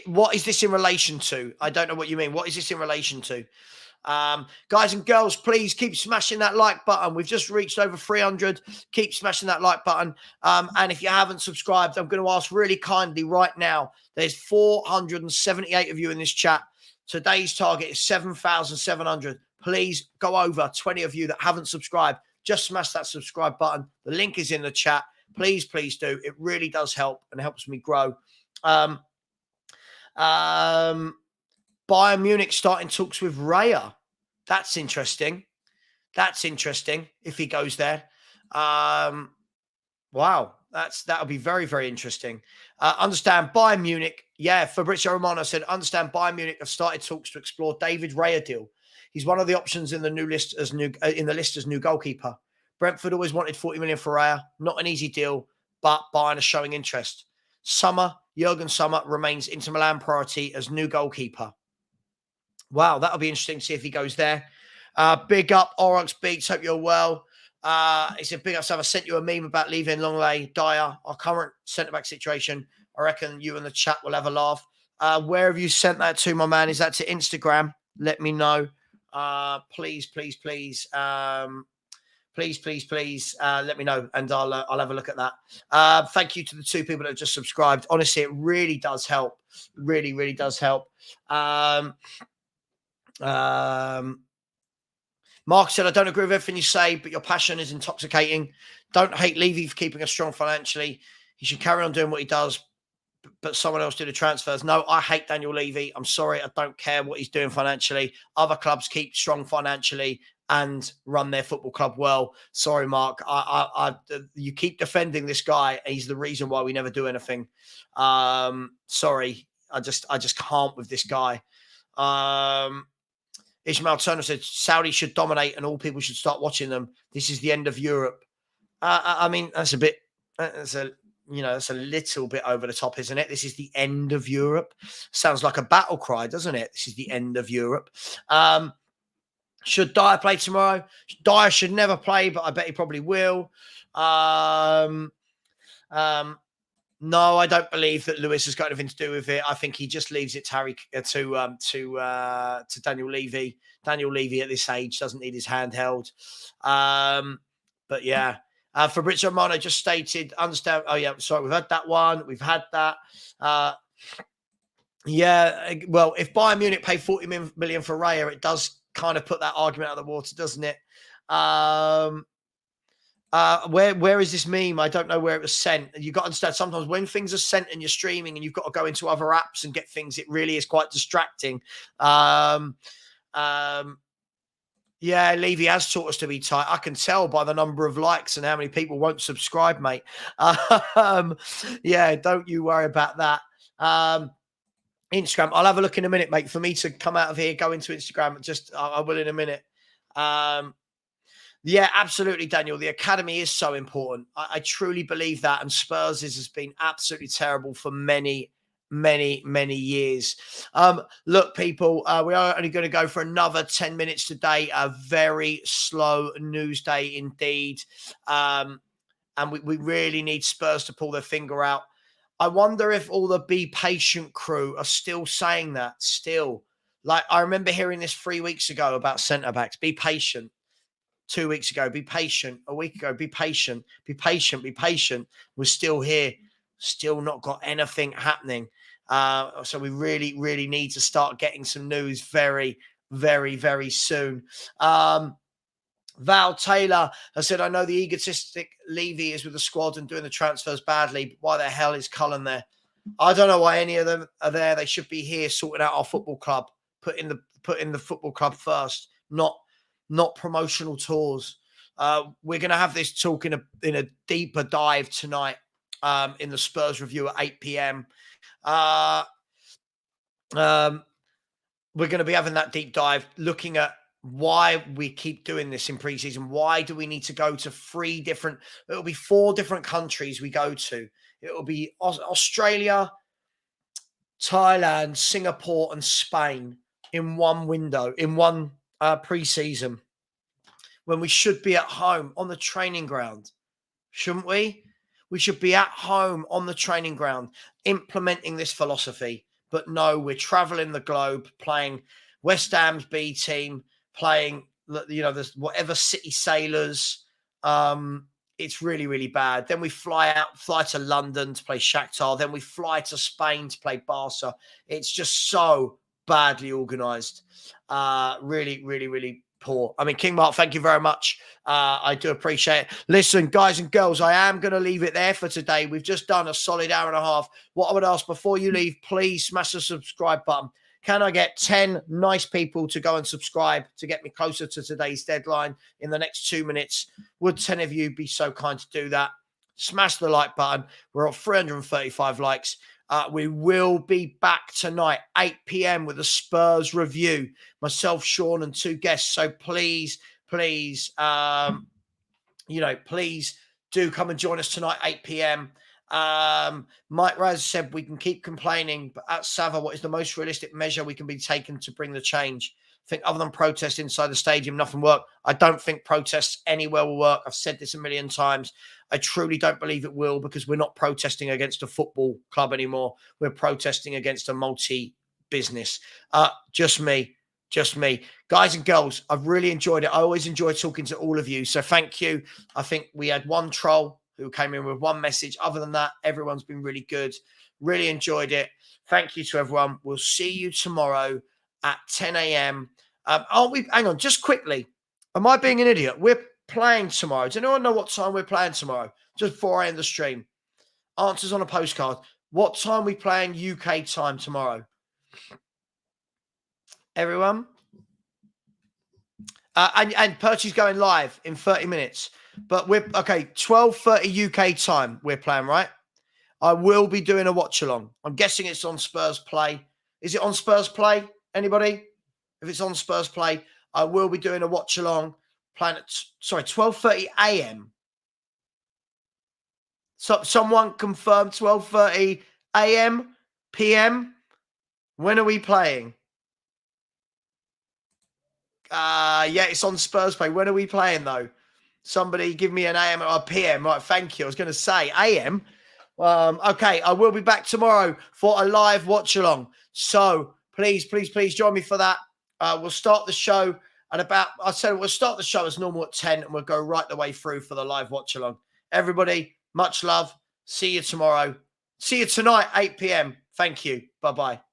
What is this in relation to? I don't know what you mean. What is this in relation to? Guys and girls, please keep smashing that like button. We've just reached over 300. Keep smashing that like button. And if you haven't subscribed, I'm going to ask really kindly right now. There's 478 of you in this chat. Today's target is 7,700. Please go over 20 of you that haven't subscribed. Just smash that subscribe button. The link is in the chat. Please, please do. It really does help and helps me grow. Bayern Munich starting talks with Raya. That's interesting. That's interesting if he goes there. Wow. That'll be very, very interesting. Understand Bayern Munich, Yeah, Fabrizio Romano said, understand Bayern Munich have started talks to explore David Raya deal. He's one of the options in the list as new goalkeeper. Brentford always wanted 40 million for Raya. Not an easy deal, but Bayern are showing interest. Jurgen Sommer remains Inter Milan priority as new goalkeeper. Wow, that'll be interesting to see if he goes there. Big up, Orox Beats. Hope you're well. He said, big up, Savva. I sent you a meme about leaving Lenglet, Dyer, our current centre-back situation. I reckon you and the chat will have a laugh. Where have you sent that to, my man? Is that to Instagram? Let me know. Please. Please, let me know, and I'll have a look at that. Thank you to the 2 people that have just subscribed. Honestly, it really does help. Really, really does help. Mark said, I don't agree with everything you say, but your passion is intoxicating. Don't hate Levy for keeping us strong financially. He should carry on doing what he does, but someone else do the transfers. No, I hate Daniel Levy. I'm sorry. I don't care what he's doing financially. Other clubs keep strong financially and run their football club well. Sorry, Mark. You keep defending this guy. He's the reason why we never do anything. Sorry. I just can't with this guy. Ishmael Turner said Saudi should dominate and all people should start watching them. This is the end of Europe. I mean, that's a little bit over the top, isn't it? This is the end of Europe. Sounds like a battle cry, doesn't it? This is the end of Europe. Should Dyer play tomorrow? Dyer should never play, but I bet he probably will. No, I don't believe that Lewis has got anything to do with it. I think he just leaves it to Daniel Levy. Daniel Levy at this age doesn't need his hand held. But yeah, Fabrizio Romano just stated, understand. Oh yeah, sorry, we've had that one. We've had that. Yeah, well, if Bayern Munich pay 40 million for Raya, it does kind of put that argument out of the water, doesn't it? Where is this meme? I don't know where it was sent. You got to understand, sometimes when things are sent and you're streaming and you've got to go into other apps and get things, it really is quite distracting. Yeah, Levy has taught us to be tight. I can tell by the number of likes and how many people won't subscribe, mate. Yeah, don't you worry about that. Instagram, I'll have a look in a minute, mate. For me to come out of here, go into Instagram, I will in a minute. Yeah, absolutely, Daniel. The academy is so important. I truly believe that. And Spurs has been absolutely terrible for many years. Look, people, we are only going to go for another 10 minutes today. A very slow news day indeed. And we really need Spurs to pull their finger out. I wonder if all the Be Patient crew are still saying that still. Like, I remember hearing this 3 weeks ago about centre-backs. Be patient. 2 weeks ago, be patient. A week ago, be patient. Be patient. Be patient. We're still here. Still not got anything happening. So we really, really need to start getting some news very, very, very soon. Val Taylor has said, I know the egotistic Levy is with the squad and doing the transfers badly, but why the hell is Cullen there? I don't know why any of them are there. They should be here sorting out our football club, putting the football club first, not promotional tours. We're going to have this talk in a deeper dive tonight in the Spurs review at 8 p.m. We're going to be having that deep dive, looking at why we keep doing this in preseason. Why do we need to go to it'll be 4 different countries we go to. It'll be Australia, Thailand, Singapore, and Spain in one window, in one preseason, when we should be at home on the training ground, shouldn't we? We should be at home on the training ground, implementing this philosophy. But no, we're traveling the globe, playing West Ham's B team, playing, whatever City Sailors. It's really, really bad. Then we fly to London to play Shakhtar. Then we fly to Spain to play Barca. It's just so badly organised. Really, really, really poor. I mean, King Mark, thank you very much. I do appreciate it. Listen, guys and girls, I am going to leave it there for today. We've just done a solid hour and a half. What I would ask before you leave, please smash the subscribe button. Can I get 10 nice people to go and subscribe to get me closer to today's deadline in the next 2 minutes? Would 10 of you be so kind to do that? Smash the like button. We're at 335 likes. We will be back tonight, 8 p.m. with a Spurs review. Myself, Sean, and 2 guests. So please, please, please do come and join us tonight, 8 p.m. Mike Raz said we can keep complaining, but at Savva, what is the most realistic measure we can be taken to bring the change? I think other than protest inside the stadium, nothing worked. I don't think protests anywhere will work. I've said this a million times. I truly don't believe it will, because we're not protesting against a football club anymore. We're protesting against a multi-business. Just me. Guys and girls, I've really enjoyed it. I always enjoy talking to all of you. So thank you. I think we had one troll who came in with one message. Other than that, everyone's been really good. Really enjoyed it. Thank you to everyone. We'll see you tomorrow at 10 a.m. Hang on, just quickly. Am I being an idiot? We're playing tomorrow. Does anyone know what time we're playing tomorrow? Just before I end the stream. Answers on a postcard. What time are we playing UK time tomorrow? Everyone? And Percy's going live in 30 minutes. But we're, 12:30 UK time we're playing, right? I will be doing a watch-along. I'm guessing it's on Spurs Play. Is it on Spurs Play? Anybody? If it's on Spurs Play, I will be doing a watch-along. Playing at, 12:30 a.m. So someone confirmed 12:30 a.m., p.m. When are we playing? Yeah, it's on Spurs Play. When are we playing, though? Somebody give me an AM or a PM. Right, thank you. I was going to say AM. Okay, I will be back tomorrow for a live watch-along. So please join me for that. We'll start the show at we'll start the show as normal at 10 and we'll go right the way through for the live watch-along. Everybody, much love. See you tomorrow. See you tonight, 8 p.m. Thank you. Bye-bye.